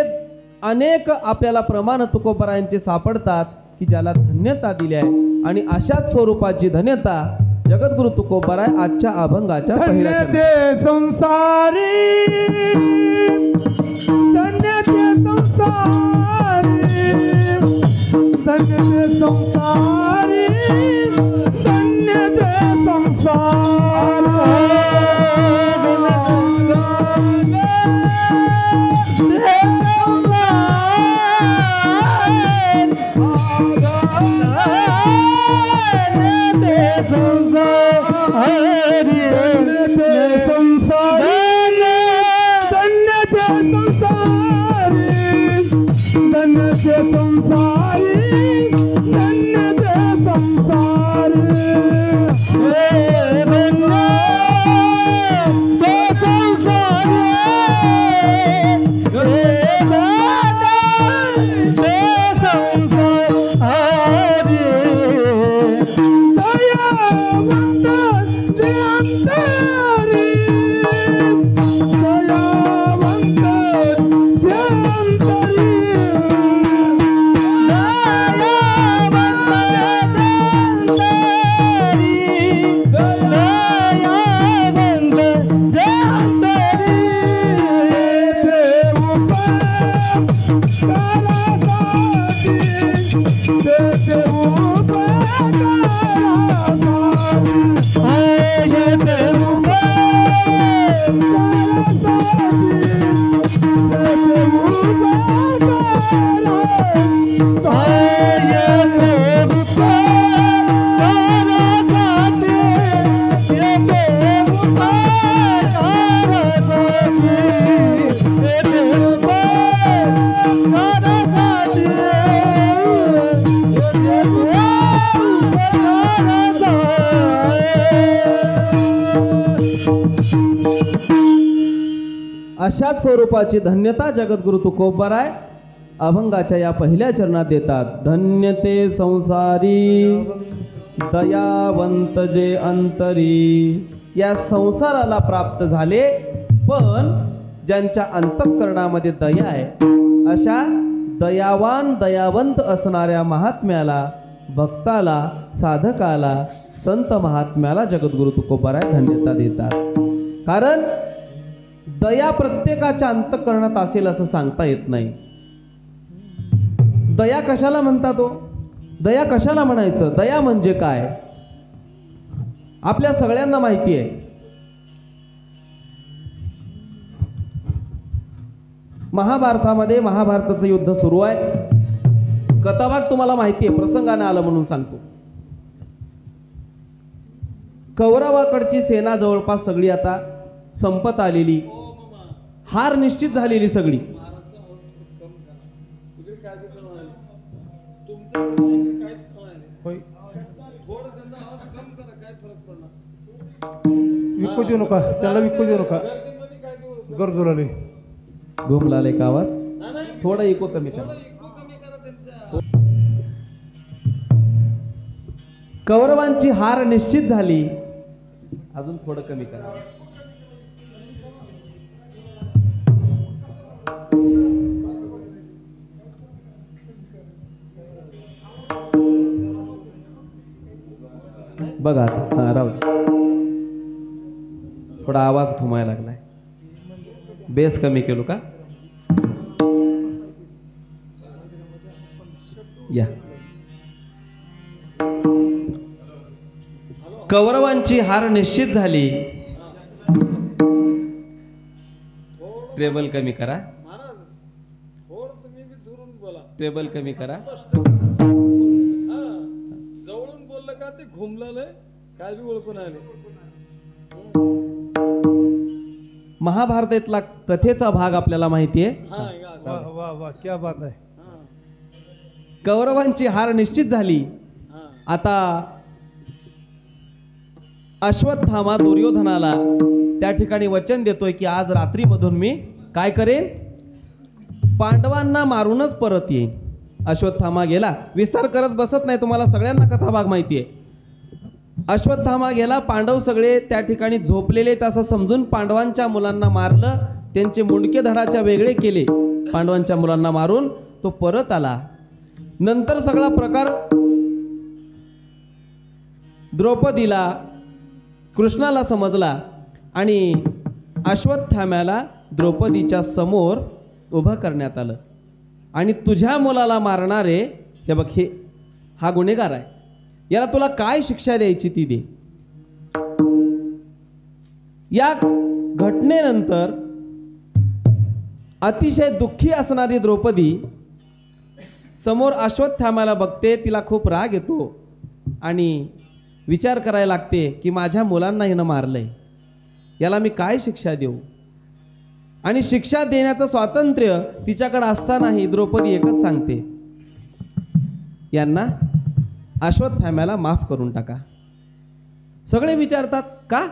अनेक आपल्याला प्रमाण तुकोबरायांचे सापडतात की ज्याला धन्यता दिली आहे. आणि अशाच स्वरूपाची धन्यता जगद्गुरु तुकोबराय आजच्या अभंगाच्या पहिल्या धन्य संसारी धन्य संसारी धन्य संसारी धन्य अशाच स्वरूपाची धन्यता जगद्गुरु तुकोबराय अभंगाच्या या पहिल्या चरणात देतात. धन्य ते संसारी दयावंत जे अंतरी. या संसाराला प्राप्त झाले पण ज्यांच्या अंतःकरणामध्ये दया आहे अशा दयावान दयावंत असणाऱ्या महात्म्याला, भक्ताला, साधकाला, संत महात्म्याला जगद्गुरु तुकोबराय धन्यता देतात. कारण दया प्रत्येकाच्या अंतःकरणात असेल असं सांगता येत नाही. दया कशाला म्हणतात हो? दया कशाला म्हणायचं? दया म्हणजे काय आपल्या सगळ्यांना माहिती आहे. महाभारतामध्ये महाभारताचं युद्ध सुरू आहे. कथाभाग तुम्हाला माहिती आहे, प्रसंगाने आलं म्हणून सांगतो. कौरवाकडची सेना जवळपास सगळी आता संपत आलेली, हार निश्चित झालेली सगळी. विकू देऊ नका त्याला, विकू देऊ नका. गरजूला घुमलाले का आवाज थोडा इको कमी करा. कौरवांची हार निश्चित झाली, अजून थोडं कमी करा. बघा हा राहू थोडा आवाज घुमायला लागलाय. बेस कमी केलो का? या कौरवांची हार निश्चित झाली. टेबल कमी करा, टेबल कमी करा. जवळून बोललं का ते घुमलं काय बी ओळखून आले. महाभारतातला कथेचा भाग आपल्याला माहिती आहे. वाह वाह वाह क्या बात आहे. कौरवांची हार निश्चित झाली. आता अश्वत्थामा दुर्योधनाला त्या ठिकाणी वचन देतोय की आज रात्रीमधून मी काय करेन, पांडवांना मारूनच परत येईन. अश्वत्थामा गेला. विस्तार करत बसत नाही, तुम्हाला सगळ्यांना कथा भाग माहिती आहे. अश्वत्थामा गेला. पांडव सगळे त्या ठिकाणी झोपलेले तसं समजून पांडवांच्या मुलांना मारलं. त्यांचे मुंडके धडाच्या वेगळे केले. पांडवांच्या मुलांना मारून तो परत आला. नंतर सगळा प्रकार द्रौपदीला कृष्णाला समजला आणि अश्वत्थाम्याला द्रौपदीच्या समोर उभं करण्यात आलं. आणि तुझ्या मुलाला मारणारे हे बघ, हा गुन्हेगार आहे, याला तुला काय शिक्षा द्यायची ती दे. या घटनेनंतर अतिशय दुःखी असणारी द्रौपदी समोर अश्वत्थाम्याला बघते. तिला खूप राग येतो आणि विचार करायला लागते की माझ्या मुलांना हिनं मारलंय, याला मी काय शिक्षा देऊ. आणि शिक्षा देण्याचं स्वातंत्र्य तिच्याकडे असतानाही द्रौपदी एकच सांगते, यांना अश्वत्थाम्याला माफ करून टाका. सगळे विचारतात का,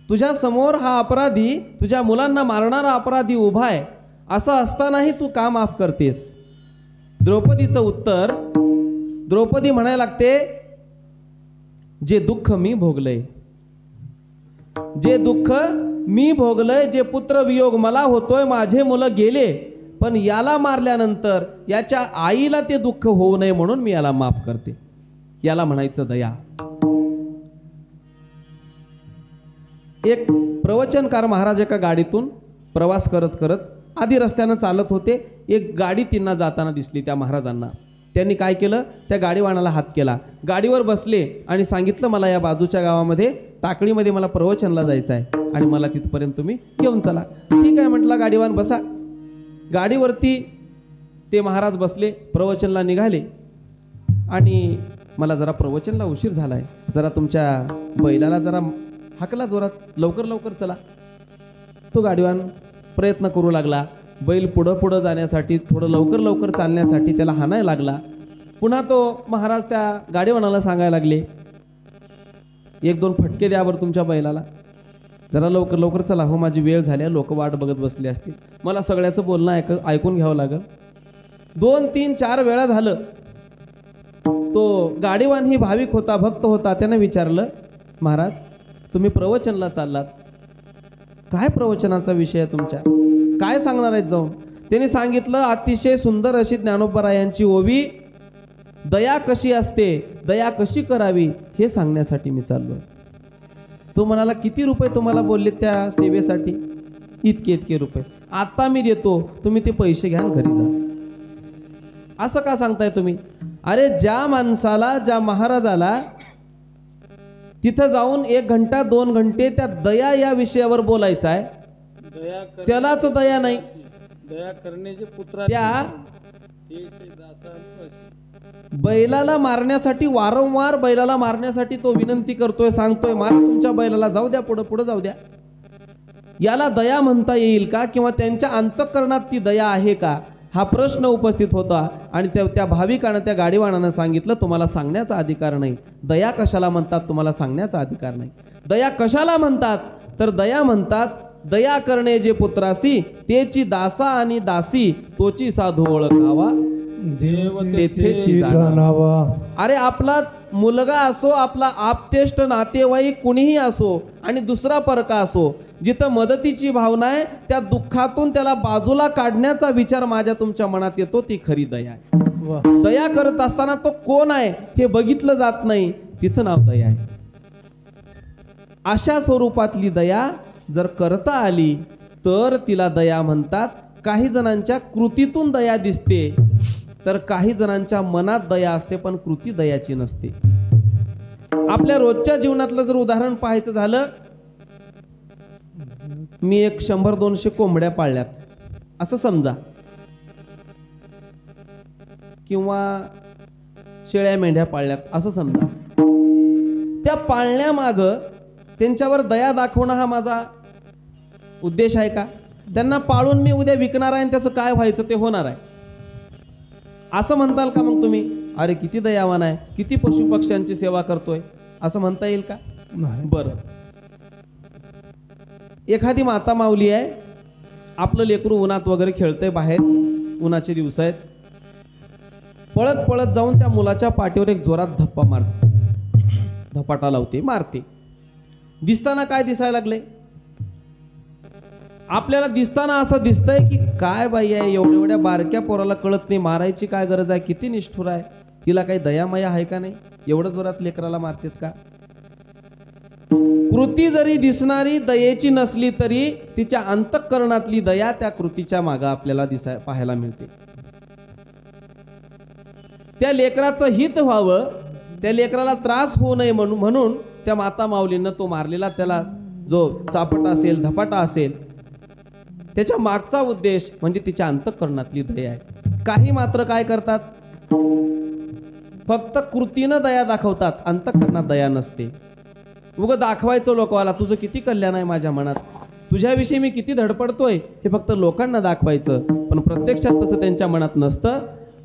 तुझ्या समोर हा अपराधी, तुझ्या मुलांना मारणारा अपराधी उभा आहे, असं असतानाही तू का माफ करतेस. द्रौपदीचं उत्तर, द्रौपदी म्हणायला लागते, जे दुःख मी भोगलंय, जे दुःख मी भोगलंय, जे पुत्र वियोग मला होतोय, माझे मुलं गेले, पण याला मारल्यानंतर याच्या आईला ते दुःख होऊ नये म्हणून मी याला माफ करते. याला म्हणायचं दया. एक प्रवचनकार महाराज एका गाडीतून प्रवास करत करत आधी रस्त्यानं चालत होते. एक गाडी त्यांना जाताना दिसली त्या महाराजांना. त्यांनी काय केलं, त्या गाडीवानाला हात केला, गाडीवर बसले आणि सांगितलं, मला या बाजूच्या गावामध्ये टाकळीमध्ये मला प्रवचनला जायचं आहे आणि मला तिथपर्यंत तुम्ही घेऊन चला. ठीक आहे म्हटलं, गाडीवान बसा. गाडीवरती ते महाराज बसले, प्रवचनला निघाले आणि मला जरा प्रवचनला उशीर झाला आहे, जरा तुमच्या बैलाला जरा हाकला जोरात, लवकर लवकर चला. तो गाडीवान प्रयत्न करू लागला. बैल पुढं पुढं जाण्यासाठी, थोडं लवकर लवकर चालण्यासाठी त्याला हाणायला लागला. पुन्हा तो महाराज त्या गाडीवानाला सांगायला लागले, एक दोन फटके द्या बरं तुमच्या बैलाला, जरा लवकर लवकर चला हो, माझी वेळ झाली, लोक वाट बघत बसले असतील, मला सगळ्याचं बोलणं ऐकून घ्यावं लागेल. 2, 3, 4 वेळा झालं. तो गाडीवान ही भाविक होता, भक्त होता. त्याने विचारलं, महाराज तुम्ही प्रवचनला चाललात, काय प्रवचनाचा विषय आहे तुमच्या, काय सांगणार आहेत जाऊन. त्यांनी सांगितलं, अतिशय सुंदर अशी ज्ञानोबरायांची ओवी, दया कशी असते, दया कशी करावी हे सांगण्यासाठी मी चाललोय. तो म्हणाला, किती रुपये तुम्हाला बोलले त्या सेवेसाठी. इतके रुपये आता मी देतो, तुम्ही ते पैसे घ्या घरी जा. असं का सांगताय तुम्ही. अरे ज्या माणसाला, ज्या महाराजाला तिथं जाऊन 1 घंटा 2 घंटे त्या दया या विषयावर बोलायचं आहे, त्यालाच दया नाही. दया करण्याचे पुत्र त्या बैलाला मारण्यासाठी, वारंवार बैलाला मारण्यासाठी तो विनंती करतोय, सांगतोय, मारा तुमच्या बैलाला, जाऊ द्या, पुढं पुढं जाऊ द्या. याला दया म्हणता येईल का, किंवा त्यांच्या अंतःकरणात ती दया आहे का, हा प्रश्न उपस्थित होता. आणि त्या भाविकानं, त्या गाडीवानानं सांगितलं, तुम्हाला सांगण्याचा अधिकार नाही. दया कशाला म्हणतात, तुम्हाला सांगण्याचा अधिकार नाही. दया कशाला म्हणतात, तर दया म्हणतात, दया करणे जे पुत्रासी, तेची दासा आणि दासी, तोची साधू ओळखावा, देव तेथेची जाणावा. अरे आपला मुलगा असो, आपला आप्तेष्ट नातेवाईक कुणीही असो, आणि दुसरा परका असो, जिथं मदतीची भावना आहे, त्या दुःखातून त्याला बाजूला काढण्याचा विचार माझ्या तुमच्या मनात येतो, ती खरी दया आहे. दया करत असताना तो कोण आहे हे बघितलं जात नाही, तिचं नाव दया आहे. अशा स्वरूपातली दया जर करता आली तर तिला दया म्हणतात. काही जणांच्या कृतीतून दया दिसते, तर काही जणांच्या मनात दया असते, पण कृती दयाची नसते. आपल्या रोजच्या जीवनातलं जर उदाहरण पाहायचं झालं, मी एक 100-200 कोंबड्या पाळल्यात असं समजा, किंवा शेळ्या मेंढ्या पाळल्यात असं समजा. त्या पाळण्यामाग त्यांच्यावर दया दाखवणं हा माझा उद्देश आहे का? त्यांना पाळून मी उद्या विकणार आहे आणि त्याचं काय व्हायचं ते होणार आहे असं म्हणताल का मग तुम्ही? अरे किती दयावान आहे, किती पशु पक्ष्यांची सेवा करतोय असं म्हणता येईल का? नाही. बरं, एखादी माता माऊली आहे, आपलं लेकरू उन्हात वगैरे खेळतंय, बाहेर उन्हाचे दिवस आहेत, पळत पळत जाऊन त्या मुलाच्या पाठीवर एक जोरात धप्पा मारते, धपाटा लावते, मारते. दिसताना काय दिसायला लागले? आपल्याला दिसताना असं दिसतंय की काय बाई आहे, एवढ्या एवढ्या बारक्या पोराला कळत नाही, मारायची काय गरज आहे, किती निष्ठुर आहे, तिला काही दयामया आहे का नाही, एवढं जोरात लेकराला मारतेत का? कृती जरी दिसणारी दयेची नसली तरी तिच्या अंतःकरणातली दया त्या कृतीच्या मागे आपल्याला पाहायला मिळते. त्या लेकराचं हित व्हावं, त्या लेकराला त्रास होऊ नये म्हणून त्या माता माऊलींना तो मारलेला त्याला जो चापटा असेल, धपाटा असेल, त्याच्या मागचा उद्देश म्हणजे तिच्या अंतःकरणातली दया आहे. काही मात्र काय करतात, फक्त कृतीनं दया दाखवतात, अंतःकरणात दया नसते. उगं दाखवायचं लोकांना तुझं किती कल्याण आहे माझ्या मनात, तुझ्याविषयी मी किती धडपडतोय, हे फक्त लोकांना दाखवायचं, पण प्रत्यक्षात तसं त्यांच्या मनात नसतं.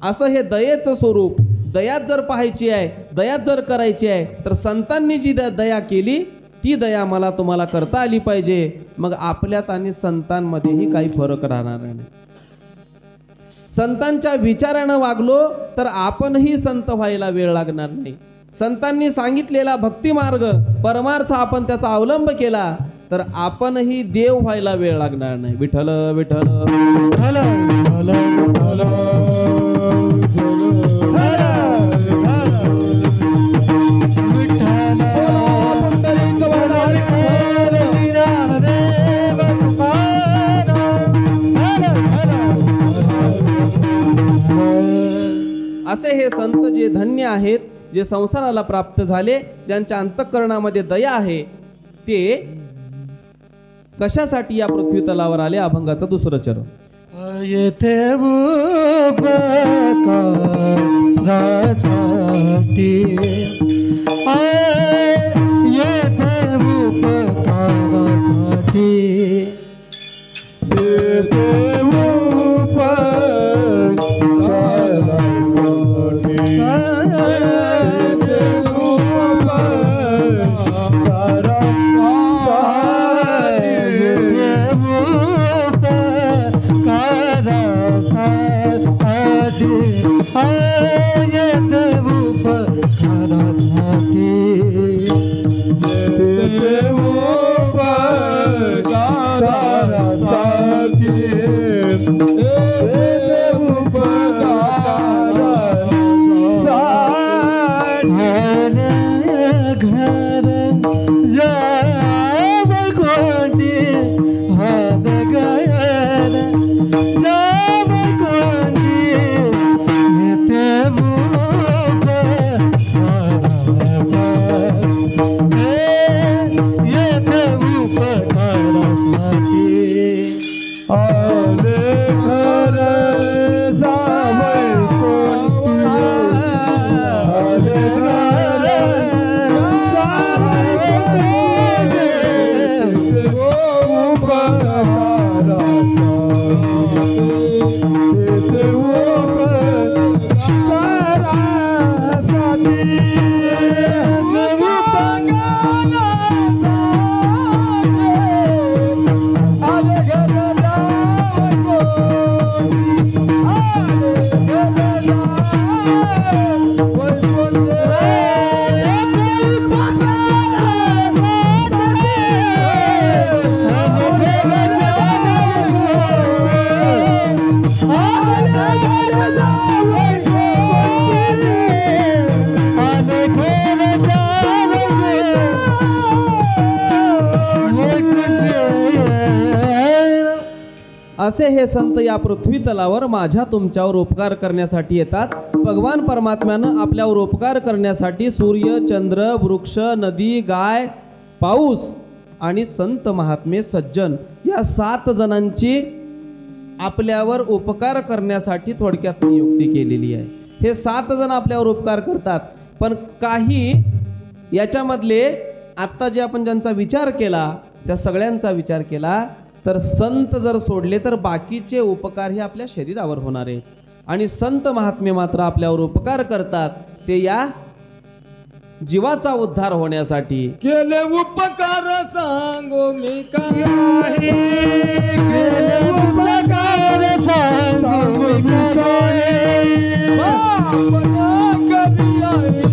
असं हे दयेचं स्वरूप. दयात जर पाहायची आहे, दयात जर करायची आहे, तर संतांनी जी दया केली ती दया मला तुम्हाला करता आली पाहिजे. मग आपल्यात आणि संतांमध्येही काही फरक राहणार नाही. संतांच्या विचारानं वागलो तर आपणही संत व्हायला वेळ लागणार नाही. संतांनी सांगितलेला भक्ती मार्ग, परमार्थ आपण त्याचा अवलंब केला तर आपणही देव व्हायला वेळ लागणार नाही. विठ्ठल विठ्ठल विठ्ठल विठ्ठल विठ्ठल असे हे संत जे धन्य आहेत, जे संसाराला प्राप्त झाले, ज्यांच्या अंतःकरणामध्ये दया आहे, ते कशासाठी या पृथ्वी तलावर आले? अभंगाचं दुसरं चरण. येथे उपकारासाठी, येथे उपकारासाठी, येथे असे हे संत या पृथ्वी तलावर माझ्या तुमच्यावर उपकार करण्यासाठी येतात. भगवान परमात्म्यानं आपल्यावर उपकार करण्यासाठी सूर्य, चंद्र, वृक्ष, नदी, गाय, पाऊस आणि संत महात्मे सज्जन या 7 जणांची आपल्यावर उपकार करण्यासाठी थोडक्यात नियुक्ती केलेली आहे. हे 7 जण आपल्यावर उपकार करतात. पण काही याच्यामधले आत्ता जे आपण ज्यांचा विचार केला त्या सगळ्यांचा विचार केला तर संत जर सोडले तर बाकीचे उपकार हे आपल्या शरीरावर होणार आहेत. आणि संत महात्मे मात्र आपल्यावर उपकार करतात ते या जीवाचा उद्धार होण्यासाठी. केले उपकार सांगो मी काय केले उपकार सांगो मी काय बाबा कवी आहे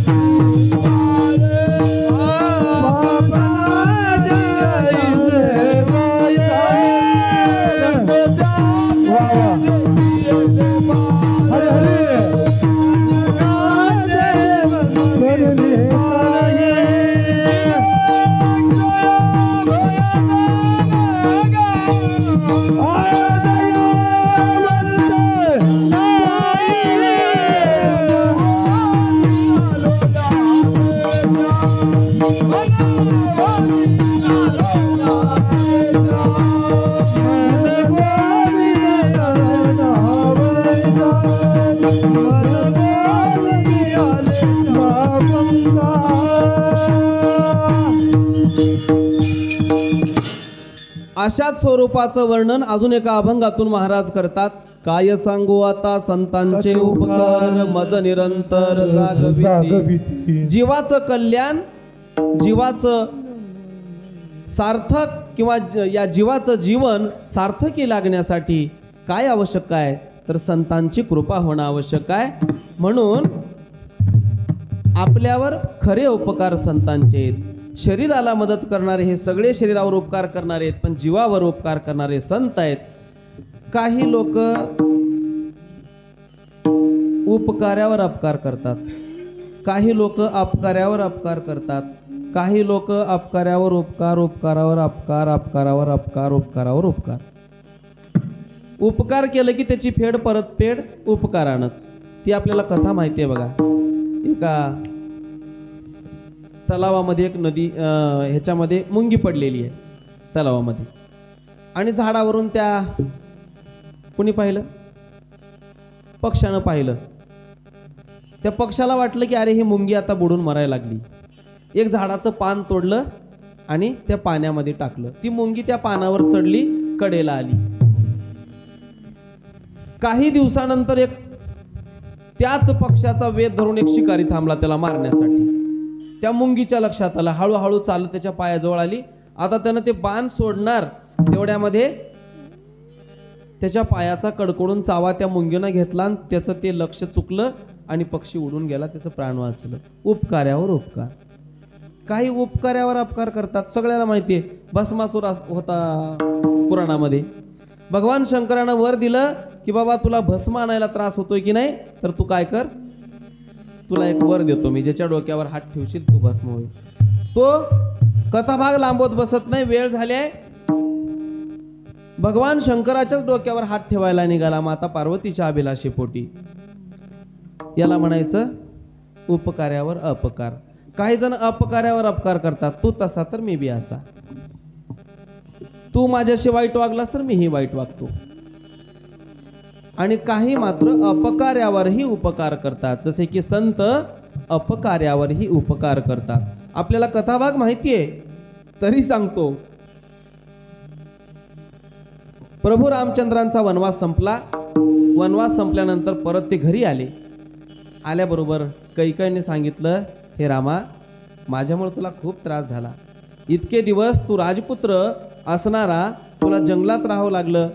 अशाच स्वरूपाचं वर्णन अजून एका अभंगातून महाराज करतात. काय सांगू आता संतांचे उपकार मज निरंतर जागविती. जीवाचं कल्याण, जीवाचं सार्थक किंवा या जीवाचं जीवन सार्थकी लागण्यासाठी काय आवश्यक आहे तर संतांची कृपा होणं आवश्यक आहे. म्हणून आपल्यावर खरे उपकार संतांचे आहेत. शरीराला मदत करणारे हे सगळे शरीरावर उपकार करणारे आहेत पण जीवावर उपकार करणारे संत आहेत. काही लोक उपकार्यावर अपकार करतात, काही लोक अपकार्यावर अपकार करतात, काही लोक अपकार्यावर उपकार, उपकारावर अपकार, अपकारावर अपकार, उपकारावर उपकार. उपकार केलं की त्याची फेड परतफेड उपकारानंच. ती आपल्याला कथा माहिती आहे बघा. एका तलावामध्ये एक नदी ह्याच्यामध्ये मुंगी पडलेली आहे तलावामध्ये आणि झाडावरून त्या कोणी पाहिलं? पक्ष्यानं पाहिलं. त्या पक्षाला वाटलं की अरे ही मुंगी आता बुडून मरायला लागली. एक झाडाचं पान तोडलं आणि त्या पाण्यामध्ये टाकलं. ती मुंगी त्या पानावर चढली, कडेला आली. काही दिवसानंतर एक त्याच पक्षाचा वेध धरून एक शिकारी थांबला त्याला मारण्यासाठी. त्या मुंगीच्या लक्षात आलं. हळूहळू चालत त्याच्या पायाजवळ आली. आता त्यानं ते बाण सोडणार तेवढ्यामध्ये त्याच्या पायाचा कडकडून चावा त्या मुंगीनं घेतला आणि त्याचं ते लक्ष चुकलं आणि पक्षी उडून गेला. त्याचं प्राण वाचलं. उपकार्यावर उपकार. काही उपकार्यावर अपकार करतात. सगळ्याला माहिती आहे. भस्मासूर होता पुराणामध्ये. भगवान शंकरानं वर दिलं की बाबा तुला भस्म आणायला त्रास होतोय की नाही तर तू काय कर, तुला एक वर देतो मी, ज्याच्या डोक्यावर हात ठेवशील तू भस्म होईल. तो कथाभाग लांबवत बसत नाही. वेळ झाले भगवान शंकराच्याच डोक्यावर हात ठेवायला निघाला माता पार्वतीच्या अभिलाषेपोटी. याला म्हणायचं उपकार्यावर अपकार. काही जण अपकार्यावर अपकार करतात. तू तसा तर मी बी असा, तू माझ्याशी वाईट वागलास तर मीही वाईट वागतो. आणि काही मात्र अपकार्यावरही उपकार करतात, जसे की संत अपकार्यावरही उपकार करतात. आपल्याला कथाभाग माहिती आहे तरी सांगतो. प्रभू रामचंद्रांचा वनवास संपला. वनवास संपल्यानंतर परत ते घरी आले. आल्याबरोबर कैकेयीने सांगितलं, हे रामा, माझ्यामुळे तुला खूप त्रास झाला. इतके दिवस तू राजपुत्र असणारा तुला जंगलात राहावं लागलं.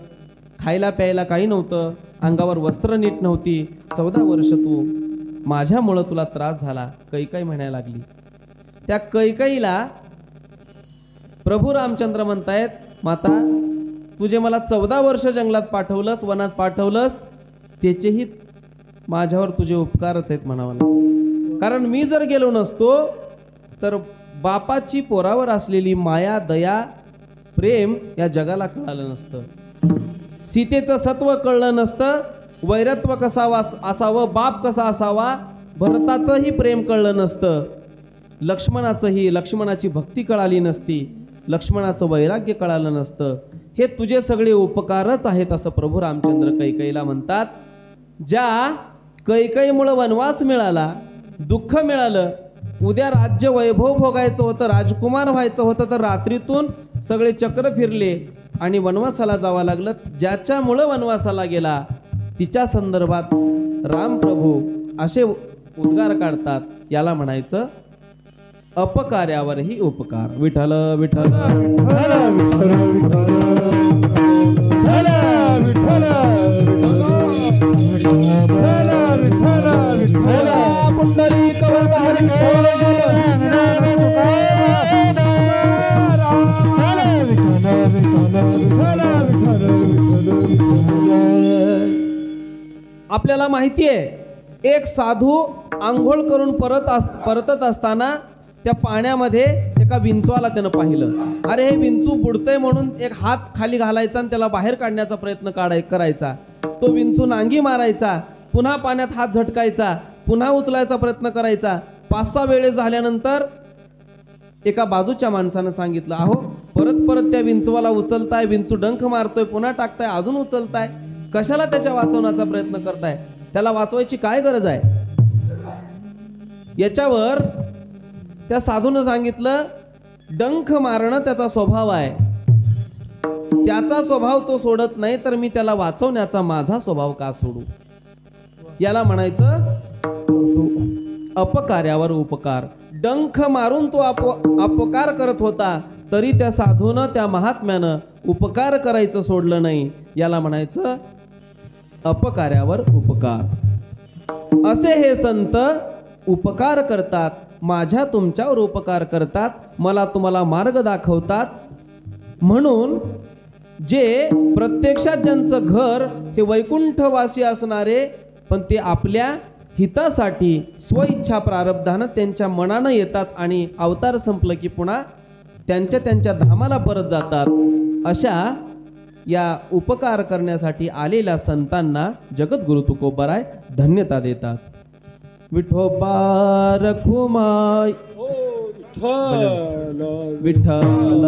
खायला प्यायला काही नव्हतं, अंगावर वस्त्र नीट नव्हती. 14 वर्ष तू माझ्यामुळं तुला त्रास झाला. कैकेयी म्हणायला लागली. त्या कैकेयीला प्रभू रामचंद्र म्हणतायत, माता तुझे मला 14 वर्ष जंगलात पाठवलंस, वनात पाठवलंस, त्याचेही माझ्यावर तुझे उपकारच आहेत म्हणावं. कारण मी जर गेलो नसतो तर बापाची पोरावर असलेली माया, दया, प्रेम या जगाला कळालं नसतं. सीतेचं सत्व कळलं नसतं, वैरत्व कसा असावं, बाप कसा असावा, भरताचंही प्रेम कळलं नसतं, लक्ष्मणाची भक्ती कळाली नसती, लक्ष्मणाचं वैराग्य कळालं नसतं. हे तुझे सगळे उपकारच आहेत असं प्रभू रामचंद्र कैकेयीला म्हणतात. ज्या कैकेयीमुळं वनवास मिळाला, दुःख मिळालं, उद्या राज्य वैभव भोगायचं होतं, राजकुमार व्हायचं होतं, तर रात्रीतून सगळे चक्र फिरले आणि वनवासाला जावं लागलं. ज्याच्यामुळं वनवासाला गेला तिच्या संदर्भात रामप्रभू असे उद्गार काढतात. याला म्हणायचं अपकार्यावरही उपकार. विठ्ठल विठ्ठल आपल्याला माहिती आहे, एक साधू आंघोळ करून परतत असताना त्या पाण्यामध्ये एका विंचवाला त्यानं पाहिलं. अरे हे विंचू बुडतंय म्हणून एक हात खाली घालायचा आणि त्याला बाहेर काढण्याचा प्रयत्न करायचा. तो विंचू नांगी मारायचा, पुन्हा पाण्यात हात झटकायचा, पुन्हा उचलायचा प्रयत्न करायचा. 5-6 वेळेस झाल्यानंतर एका बाजूच्या माणसानं सांगितलं, अहो परत त्या विंचवाला उचलताय, विंचू डंख मारतोय, पुन्हा टाकताय, अजून उचलताय, कशाला त्याच्या वाचवण्याचा प्रयत्न करताय, त्याला वाचवायची काय गरज आहे. याच्यावर त्या साधूनं सांगितलं, डंख मारणं त्याचा स्वभाव आहे, त्याचा स्वभाव तो सोडत नाही, तर मी त्याला वाचवण्याचा माझा स्वभाव का सोडू. याला म्हणायचं अपकार्यावर उपकार. डंख मारून तो अपकार करत होता, तरी त्या साधूनं, त्या महात्म्यानं उपकार करायचं सोडलं नाही. याला म्हणायचं अपकार्यावर उपकार. असे हे संत उपकार करतात, माझ्या तुमच्यावर उपकार करतात, मला तुम्हाला मार्ग दाखवतात. म्हणून जे प्रत्यक्षात ज्यांचं घर हे वैकुंठवासी असणारे, पण ते आपल्या हितासाठी स्वइच्छा प्रारब्धानं त्यांच्या मनानं येतात आणि अवतार संपलं की पुन्हा त्यांच्या धामाला परत जातात. अशा या उपकार करण्यासाठी आलेल्या संतांना जगद्गुरु तुकोबाराय धन्यता देतात. विठोबा रखुमाई विठ्ठल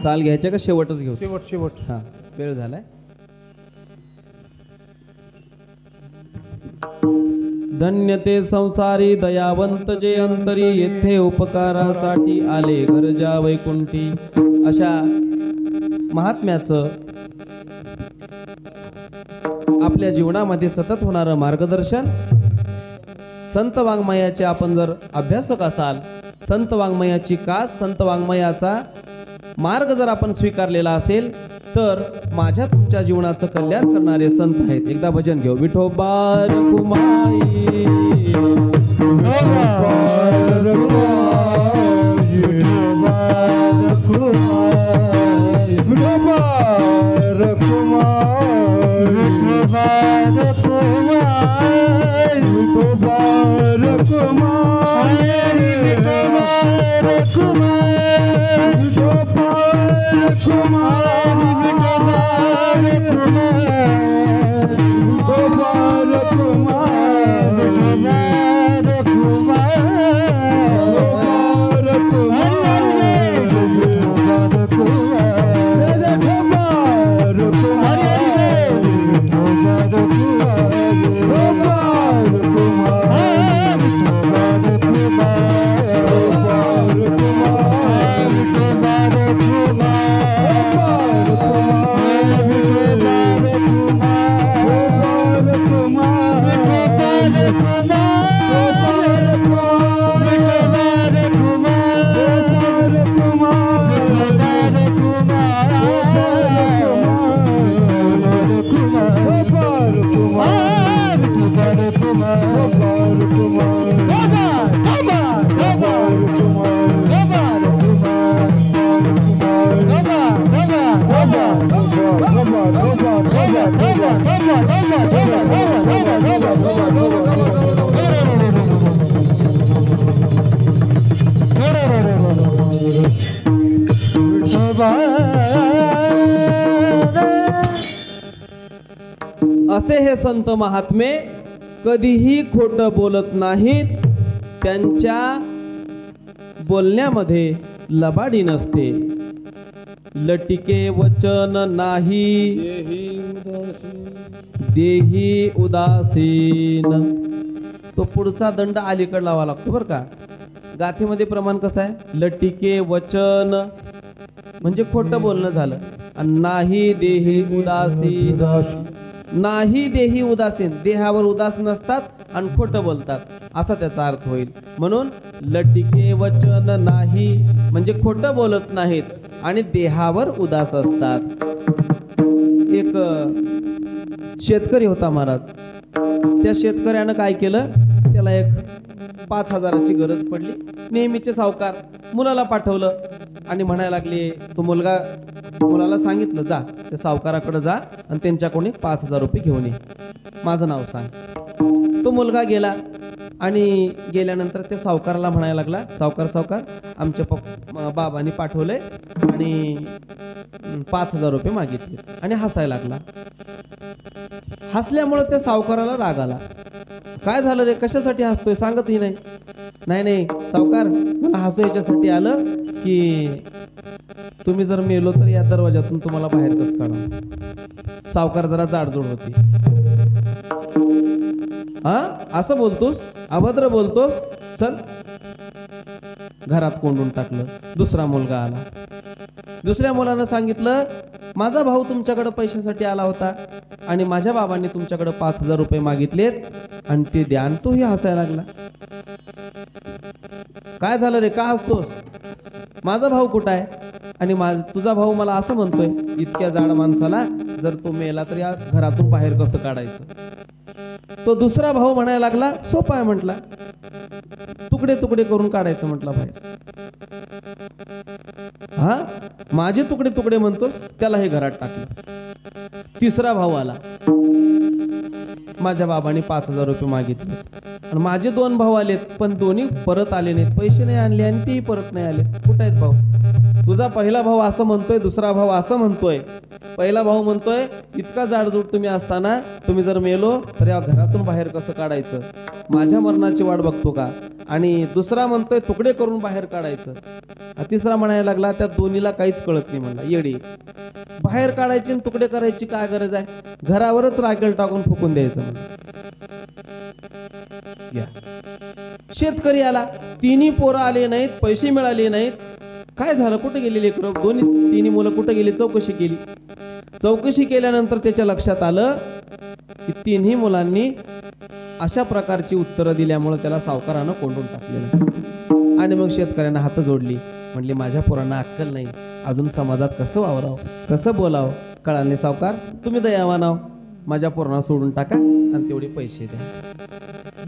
चाल घ्यायच्या का शेवटच घेऊ? शेवट. हा, वेळ झालाय. धन्य ते संसारी दयावंत जे अंतरी, येथे उपकारासाठी आले गरजा वैकुंठी. अशा महात्म्याचं आपल्या जीवनामध्ये सतत होणारं मार्गदर्शन, संत वाङ्मयाचे आपण जर अभ्यासक असाल, संत वाङ्मयाची कास, संत वाङ्मयाचा मार्ग जर आपण स्वीकारलेला असेल, तर माझ्या तुमच्या जीवनाचं कल्याण करणारे संत आहेत. एकदा भजन घेऊ. विठोबा रखुमाई, असे हे संत महात्मे कधीही खोटं बोलत नाहीत. त्यांच्या बोलण्यामध्ये लबाडी नसते. लटिके वचन नाही, देही उदासीन. तो पुढचा दंड अलीकड लावा लागतो बरं का. गाथेमध्ये प्रमाण कसं आहे? लटिके वचन म्हणजे खोटं बोलणं झालं, आणि नाही देही उदासीन. नाही देही उदासीन, देहावर उदास नसतात आणि खोटं बोलतात, असा त्याचा अर्थ होईल. म्हणून लटिके वचन नाही म्हणजे खोटं बोलत नाहीत आणि देहावर उदास असतात. एक शेतकरी होता महाराज. त्या शेतकऱ्यानं काय केलं, त्याला एक 5,000ची गरज पडली. नेहमीचे सावकार मुलाला पाठवलं आणि म्हणायला लागले, तो मुलाला सांगितलं, जा त्या सावकाराकडे जा आणि त्यांच्याकडून 5,000 रुपये घेऊन ये, माझं नाव सांग. तो मुलगा गेला आणि गेल्यानंतर त्या सावकाराला म्हणायला लागला, सावकार आमच्या बाबांनी पाठवलंय आणि 5,000 रुपये मागितले, आणि हसायला लागला. हसल्यामुळे त्या सावकाराला राग आला. काय झालं रे, कशासाठी हसतोय, सांगतही नाही. नाही सावकार, मला हसू याच्यासाठी आलं की तुम्ही जर मेलो तर या दरवाजातून तुम्हाला बाहेर कसं काढा. सावकार जरा जाडजूड होती. हा असं बोलतोस, अभद्र बोलतोस, चल. घरात कोंडून टाकलं. दुसरा मुलगा आला. दुसऱ्या मुलानं सांगितलं, माझा भाऊ तुमच्याकडे पैशासाठी आला होता आणि माझ्या बाबांनी तुमच्याकडे 5,000 रुपये मागितलेत आणि ते द्या. आणि तोही हसायला लागला. काय झालं रे, का हसतोस, माझा भाऊ कुठं आहे, आणि तुझा भाऊ मला असं म्हणतोय, इतक्या जाड माणसाला जर तो मेला तर या घरातून बाहेर कसं काढायचं. तो दुसरा भाऊ म्हणायला लागला, सोपा आहे म्हटला, तुकडे तुकडे करून काढायचं म्हटलं बाहेर. हा माझे तुकडे तुकडे म्हणतोस, त्याला हे घरात टाकलं. तिसरा भाऊ आला, माझ्या बाबांनी 5,000 रुपये मागितले आणि माझे 2 भाऊ आलेत, पण दोन्ही परत आले नाहीत, पैसे नाही आणले आणि तेही परत नाही आले. कुठं आहेत भाऊ? तुझा पहिला भाऊ असं म्हणतोय, दुसरा भाऊ असं म्हणतोय. पहिला भाऊ म्हणतोय, इतका जाडजूड तुम्ही असताना तुम्ही जर मेलो तर या घरातून बाहेर कसं काढायचं, माझ्या मरणाची वाट बघतो का. आणि दुसरा म्हणतोय तुकडे करून बाहेर काढायचं. तिसरा म्हणायला लागला, त्या दोन्हीला काहीच कळत नाही म्हणला, येडी. बाहेर काढायची आणि तुकडे करायची काय गरज आहे, घरावरच राखेल टाकून फुकून द्यायचं म्हणलं. घ्या. शेतकरी आला, तिन्ही पोरं आले नाहीत, पैसे मिळाले नाहीत. काय झालं, कुठे गेली लेकरं, तिन्ही मुलं कुठे गेली? चौकशी केली. चौकशी केल्यानंतर त्याच्या लक्षात आलं की तिन्ही मुलांनी अशा प्रकारची उत्तरं दिल्यामुळे त्याला सावकारानं कोंडून टाकलेलं. आणि मग शेतकऱ्यांना हात जोडली, म्हणली माझ्या पोरांना अक्कल नाही, अजून समाजात कसं वावरावं, कसं बोलावं. कळाले सावकार, तुम्ही दयावानाव, माझ्या पोरांना सोडून टाका आणि तेवढे पैसे द्या.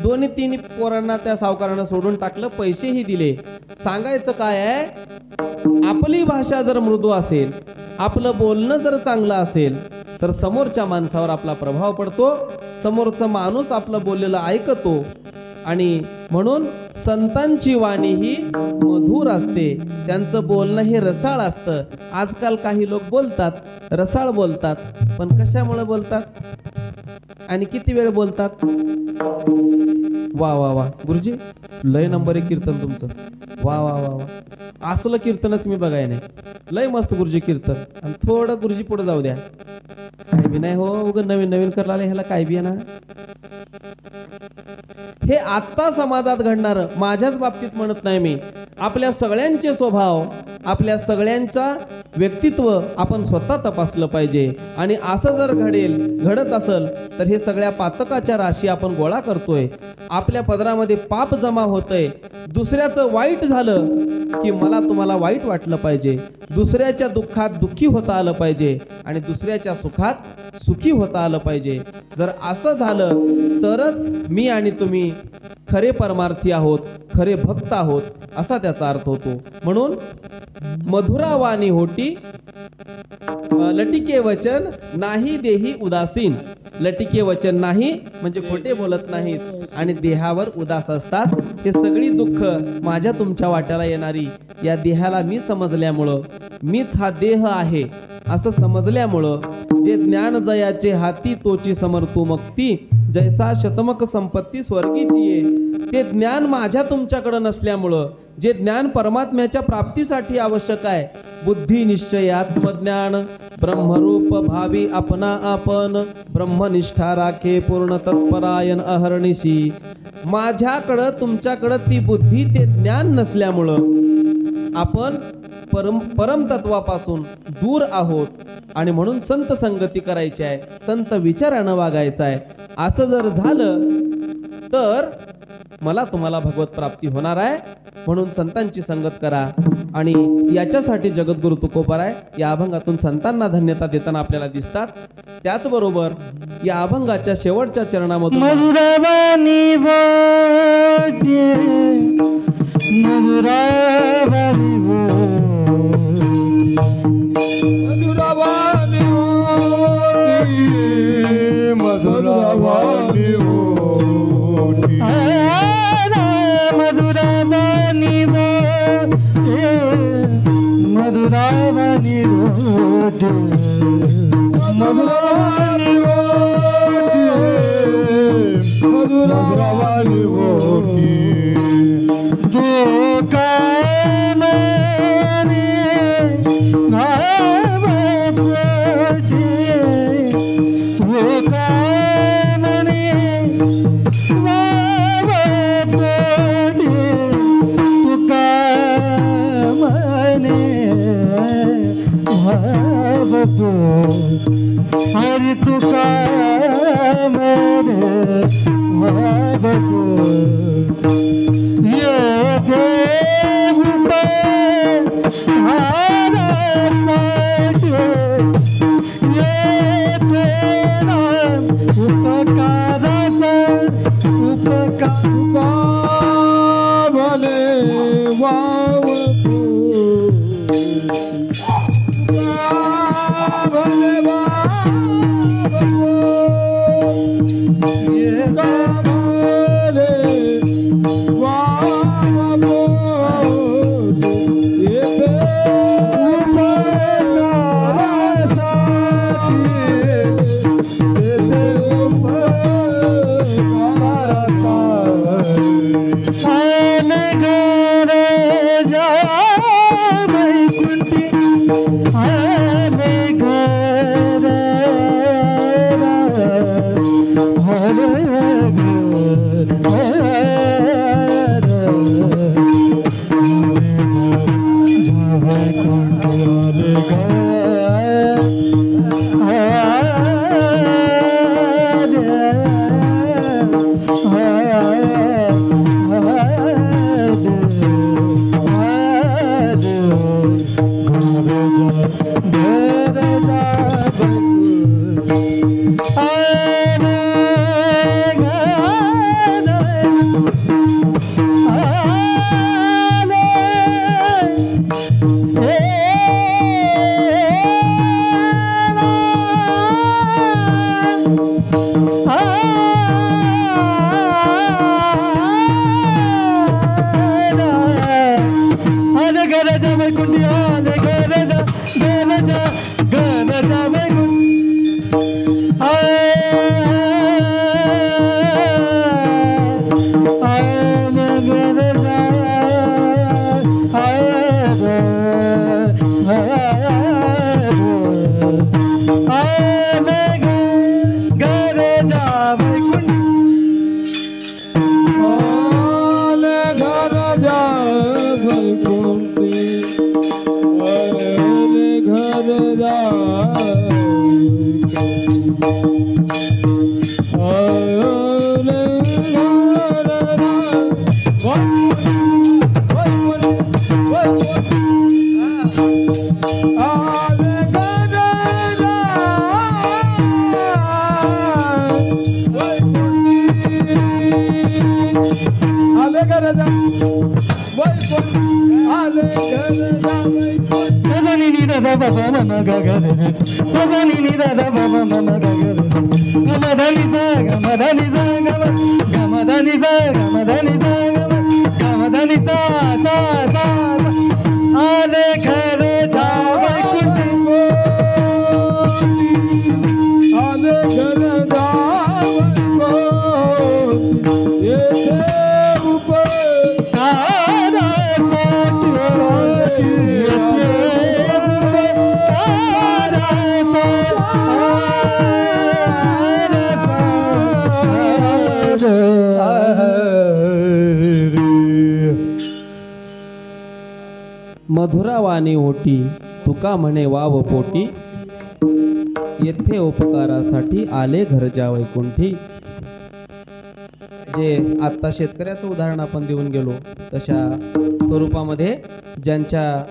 दोन्ही तिन्ही पोरांना त्या सावकारानं सोडून टाकलं, पैसेही दिले. सांगायचं काय आहे, आपली भाषा जर मृदू असेल, आपलं बोलणं जर चांगलं असेल तर समोरच्या माणसावर आपला प्रभाव पडतो, समोरचा माणूस आपलं बोललेलं ऐकतो. आणि म्हणून संतांची वाणी ही मधुर असते, त्यांचं बोलणं हे रसाळ असतं. आजकाल काही लोक बोलतात, रसाळ बोलतात, पण कशामुळे बोलतात आणि किती वेळ बोलतात? वा वा वा गुरुजी, लय नंबर 1 कीर्तन तुमचं, वा वा वा वा. असलं कीर्तनच मी बघाय नाही, लय मस्त गुरुजी कीर्तन. आणि थोडं गुरुजी पुढे जाऊ द्या, काय बी नाही हो, उगं नवीन नवीन करायला ह्याला काय बी आहे ना. हे आत्ता समाजात घडणारं, माझ्याच बाबतीत म्हणत नाही मी, आपल्या सगळ्यांचे स्वभाव, आपल्या सगळ्यांचा व्यक्तित्व आपण स्वतः तपासलं पाहिजे. आणि असं जर घडत असेल तर हे सगळ्या पातकाच्या राशी आपण गोळा करतोय, आपल्या पदरामध्ये पाप जमा होतंय. दुसऱ्याचं वाईट झालं की मला तुम्हाला वाईट वाटलं पाहिजे, दुसऱ्याच्या दुःखात दुःखी होता आलं पाहिजे आणि दुसऱ्याच्या सुखात सुखी होता आलं पाहिजे. जर असं झालं तरच मी आणि तुम्ही खरे परमार्थी आहोत, खरे भक्त आहोत, असा त्याचा अर्थ होतो. म्हणून मधुरावाणी होती, लटिके वचन नाही देही उदासीन. लटिके वचन नाही म्हणजे खोटे बोलत नाहीत आणि देहावर उदास असतात. हे सगळी दुःख माझ्या तुमच्या वाट्याला येणारी या देहाला मी समजल्यामुळं, मीच हा देह आहे असं समजल्यामुळं, जे ज्ञान जयाचे हाती तोची समर्थू मक्ती, जैसा शतमक संपत्ती स्वर्गीची ये, ते ज्ञान माझ्या तुमच्याकडे नसल्यामुळं, जे ज्ञान परमात्म्याच्या प्राप्तीसाठी आवश्यक आहे, बुद्धी निश्चय आत्मज्ञान, ब्रह्मरूप भावी आपणा आपण, ब्रह्मनिष्ठा राखे पूर्ण तत्परायण अहर्निशी, माझ्याकडं तुमच्याकडं ती बुद्धी ते ज्ञान नसल्यामुळं आपण परमतत्वापासून दूर आहोत. आणि म्हणून संत संगती करायची आहे, संत विचारानं वागायचं आहे. असं जर झालं तर मला तुम्हाला भगवत प्राप्ती होणार आहे. म्हणून संतांची संगत करा. आणि याच्यासाठी जगद्गुरु तुकोबाराय या अभंगातून संतांना धन्यता देताना आपल्याला दिसतात. त्याचबरोबर या अभंगाच्या शेवटच्या चरणामधून मधुरवाणी वाटे, मधुरवाणी मधुरवाणी मधुरवाणी मधुरवाणी मधुरवाणी मधुरवाणी मधुरवाणी हरि तुका मेरे ये देव हरा साटे, ये तेरा उपकार उपकार भले वाव हरे वैकुंठी आले घर जा वैकुंठी सजनी नी दादा बाबा ममा गगरे सजनी नी दादा बाबा ममा गगरे गमधनी सा गमधनी सा गमधनी सा गमधनी सा गमधनी सा सा सा आले घर जावे कुंडी आले घर जावे ये ऊपर कारा मधुरावाणी ओटी तुका म्हणे वाव पोटी येथे उपकारासाठी आले घर जा वैकुंठी. जे आत्ता शेतकऱ्याचं उदाहरण आपण देऊन गेलो तशा स्वरूपामध्ये ज्यांच्या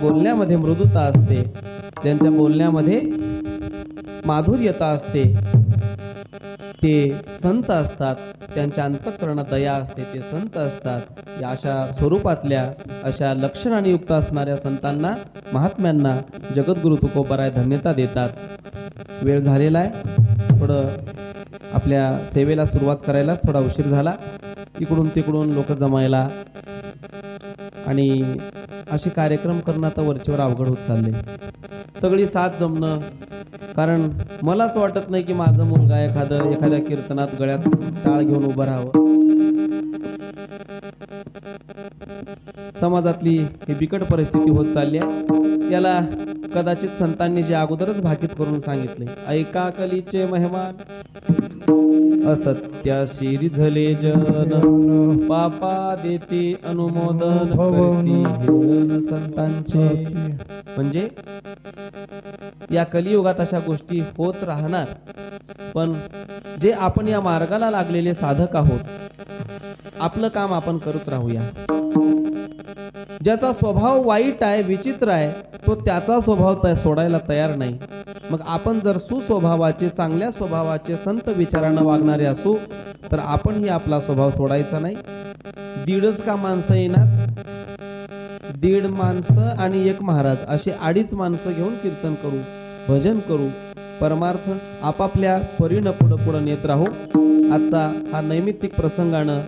बोलण्यामध्ये मृदुता असते, ज्यांच्या बोलण्यामध्ये माधुर्यता असते ते संत असतात, त्यांच्या अंतःकरणात दया असते ते संत असतात. या अशा स्वरूपातल्या अशा लक्षणाने युक्त असणाऱ्या संतांना महात्म्यांना जगद्गुरु तुकोबाराय धन्यता देतात. वेळ झालेला आहे, थोडं आपल्या सेवेला सुरुवात करायलाच थोडा उशीर झाला. इकडून तिकडून लोक जमायला आणि असे कार्यक्रम करणं आता वरचेवर अवघड होत चालले. सगळी साथ जमणं, कारण मलाच वाटत नाही की माझं मुलगा एखाद्या कीर्तनात गळ्यात टाळ घेऊन उभं राहावं. समाजातली ही बिकट परिस्थिती होत चालली आहे. याला कदाचित संतांनी जे अगोदरच भाकीत करून सांगितले, ऐका कलीचे मेहमान असत्याशी रिझले जन पापा देते अनुमोदन करती हेळन संतांचे. म्हणजे या कलियुगात अशा गोष्टी होत राहणार, पण जे आपण या मार्गाला लागलेले साधक आहोत आपलं काम आपण करत राहूया. ज्याचा स्वभाव वाईट आहे, विचित्र आहे, तो त्याचा स्वभाव सोडायला तयार नाही. मग आपण जर सुस्वभावाचे, चांगल्या स्वभावाचे, संत विचारानं वागणारे असू तर आपणही आपला स्वभाव सोडायचा नाही. दीडच का माणसं येणार, 1.5 माणसं आणि 1 महाराज असे 2.5 माणसं घेऊन कीर्तन करू, भजन करू, परमार्थ आपापल्या परीनं पुढं नेत राहू. आजचा हा नैमित्तिक प्रसंगानं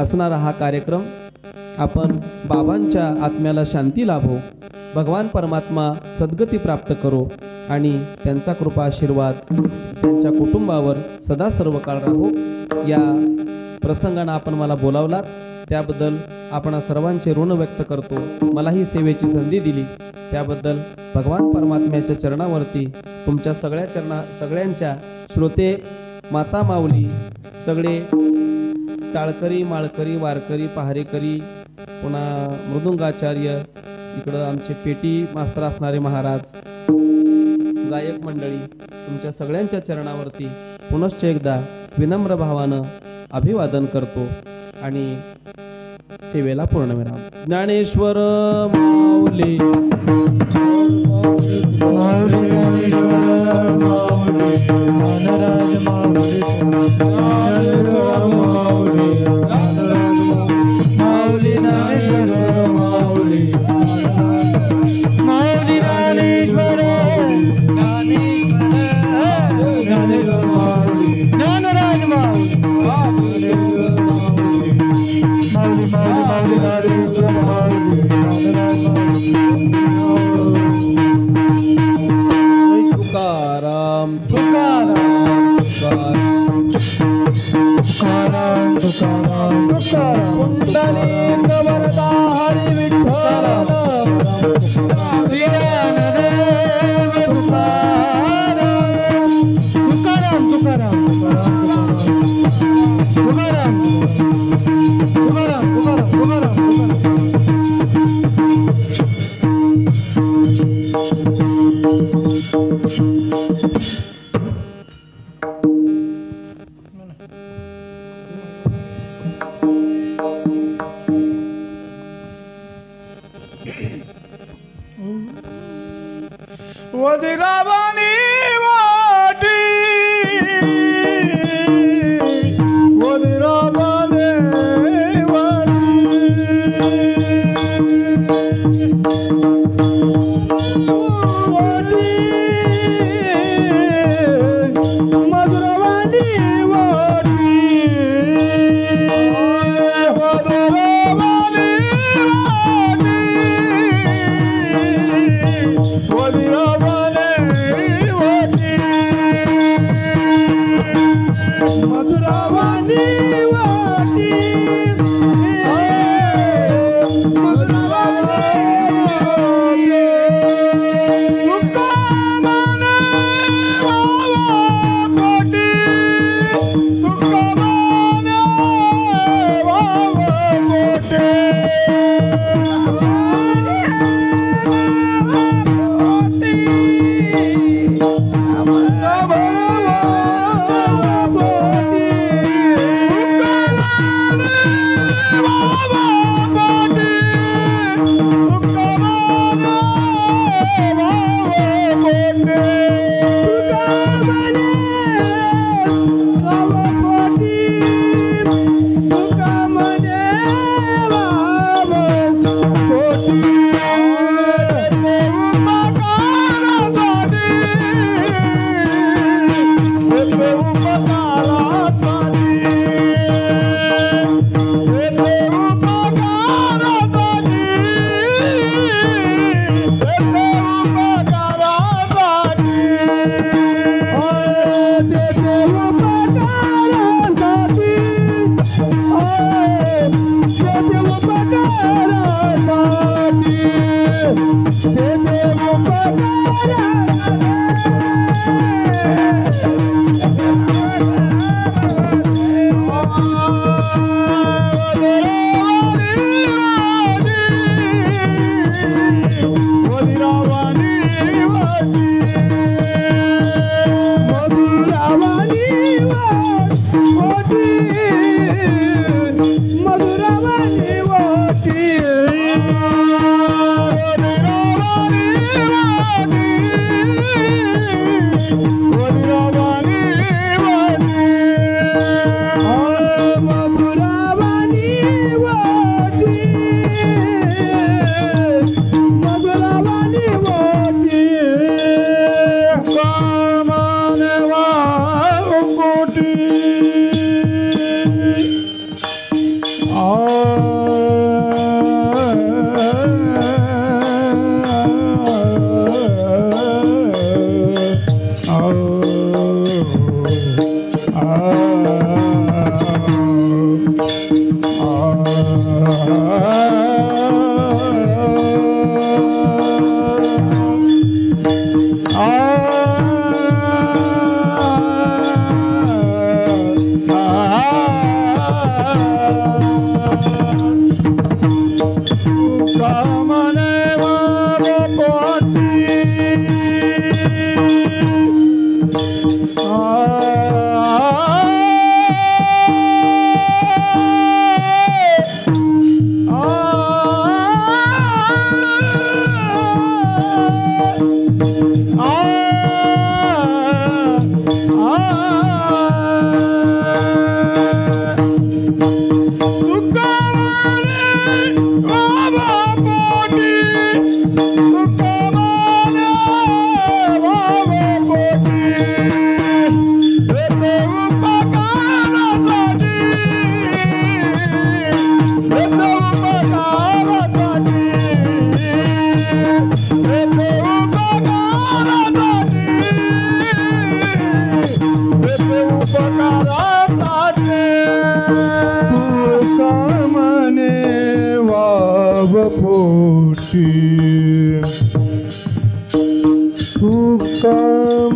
असणारा हा कार्यक्रम आपण बाबांच्या आत्म्याला शांती लाभो, भगवान परमात्मा सद्गती प्राप्त करो आणि त्यांचा कृपा आशीर्वाद त्यांच्या कुटुंबावर सदा सर्व काळ राहो. या प्रसंगानं आपण मला बोलावलात त्याबद्दल आपण सर्वांचे ऋण व्यक्त करतो. मला ही सेवेची संधी दिली त्याबद्दल भगवान परमात्म्याच्या चरणावरती तुमच्या सगळ्यांच्या श्रोते, माता माऊली, सगळे टाळकरी, माळकरी, वारकरी, पहारेकरी, पुन्हा मृदुंगाचार्य, इकडं आमचे पेटी मास्तर असणारे महाराज, गायक मंडळी, तुमच्या सगळ्यांच्या चरणावरती पुनश्च एकदा विनम्र भावानं अभिवादन करतो आणि सेवेला पूर्णविराम. ज्ञानेश्वर माऊली Mauli, Mauli, Mauli, Mauli, Mauli, Mauli, Mauli, Mauli, Mauli, Pundalik वरदा हरी विठ्ठल ज्ञानदेव तुकाराम तुकाराम तुकाराम तुकाराम तुकाराम तुकाराम वदिरावानी वाटी वदिरावानी वाटी मधुरवानी वाटी वदिरावानी वाटी मधुरावानी वाटी पोटी तुका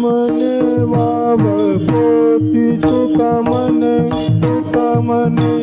मने वाव पोटी तुका मने तुका मने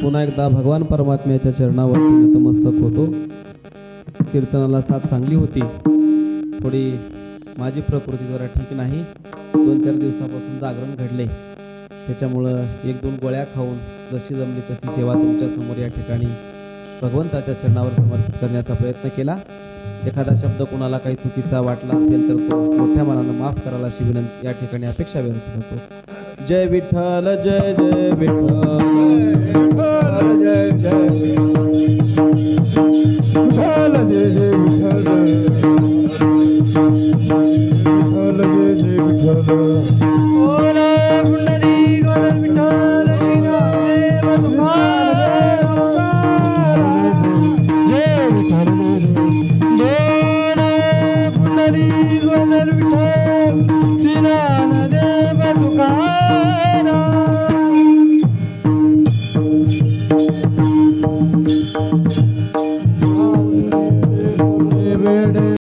पुन्हा एकदा भगवान परमात्म्याच्या चरणावरती नतमस्तक होतो. कीर्तनाला साथ चांगली होती. थोडी माझी प्रकृती जरा ठीक नाही. 2-4 दिवसापासून जागरण घडले. त्याच्यामुळं 1-2 गोळ्या खाऊन जशी जमली तशी सेवा तुमच्या समोर या ठिकाणी भगवंताच्या चरणावर समर्पित करण्याचा प्रयत्न केला. एखादा शब्द कोणाला काही चुकीचा वाटला असेल तर तो मोठ्या मनानं माफ करायला अशी विनंती या ठिकाणी अपेक्षा व्यक्त करतो. जय विठ्ठल जय जय विठ्ठल जय जय विठ्ठल जय जय विठ्ठल विठ्ठल जय जय विठ्ठल बोला पुंडरी गोविंद विठ्ठल श्रीराम तुकार जय विठ्ठल बोला पुंडरी गोविंद विठ्ठल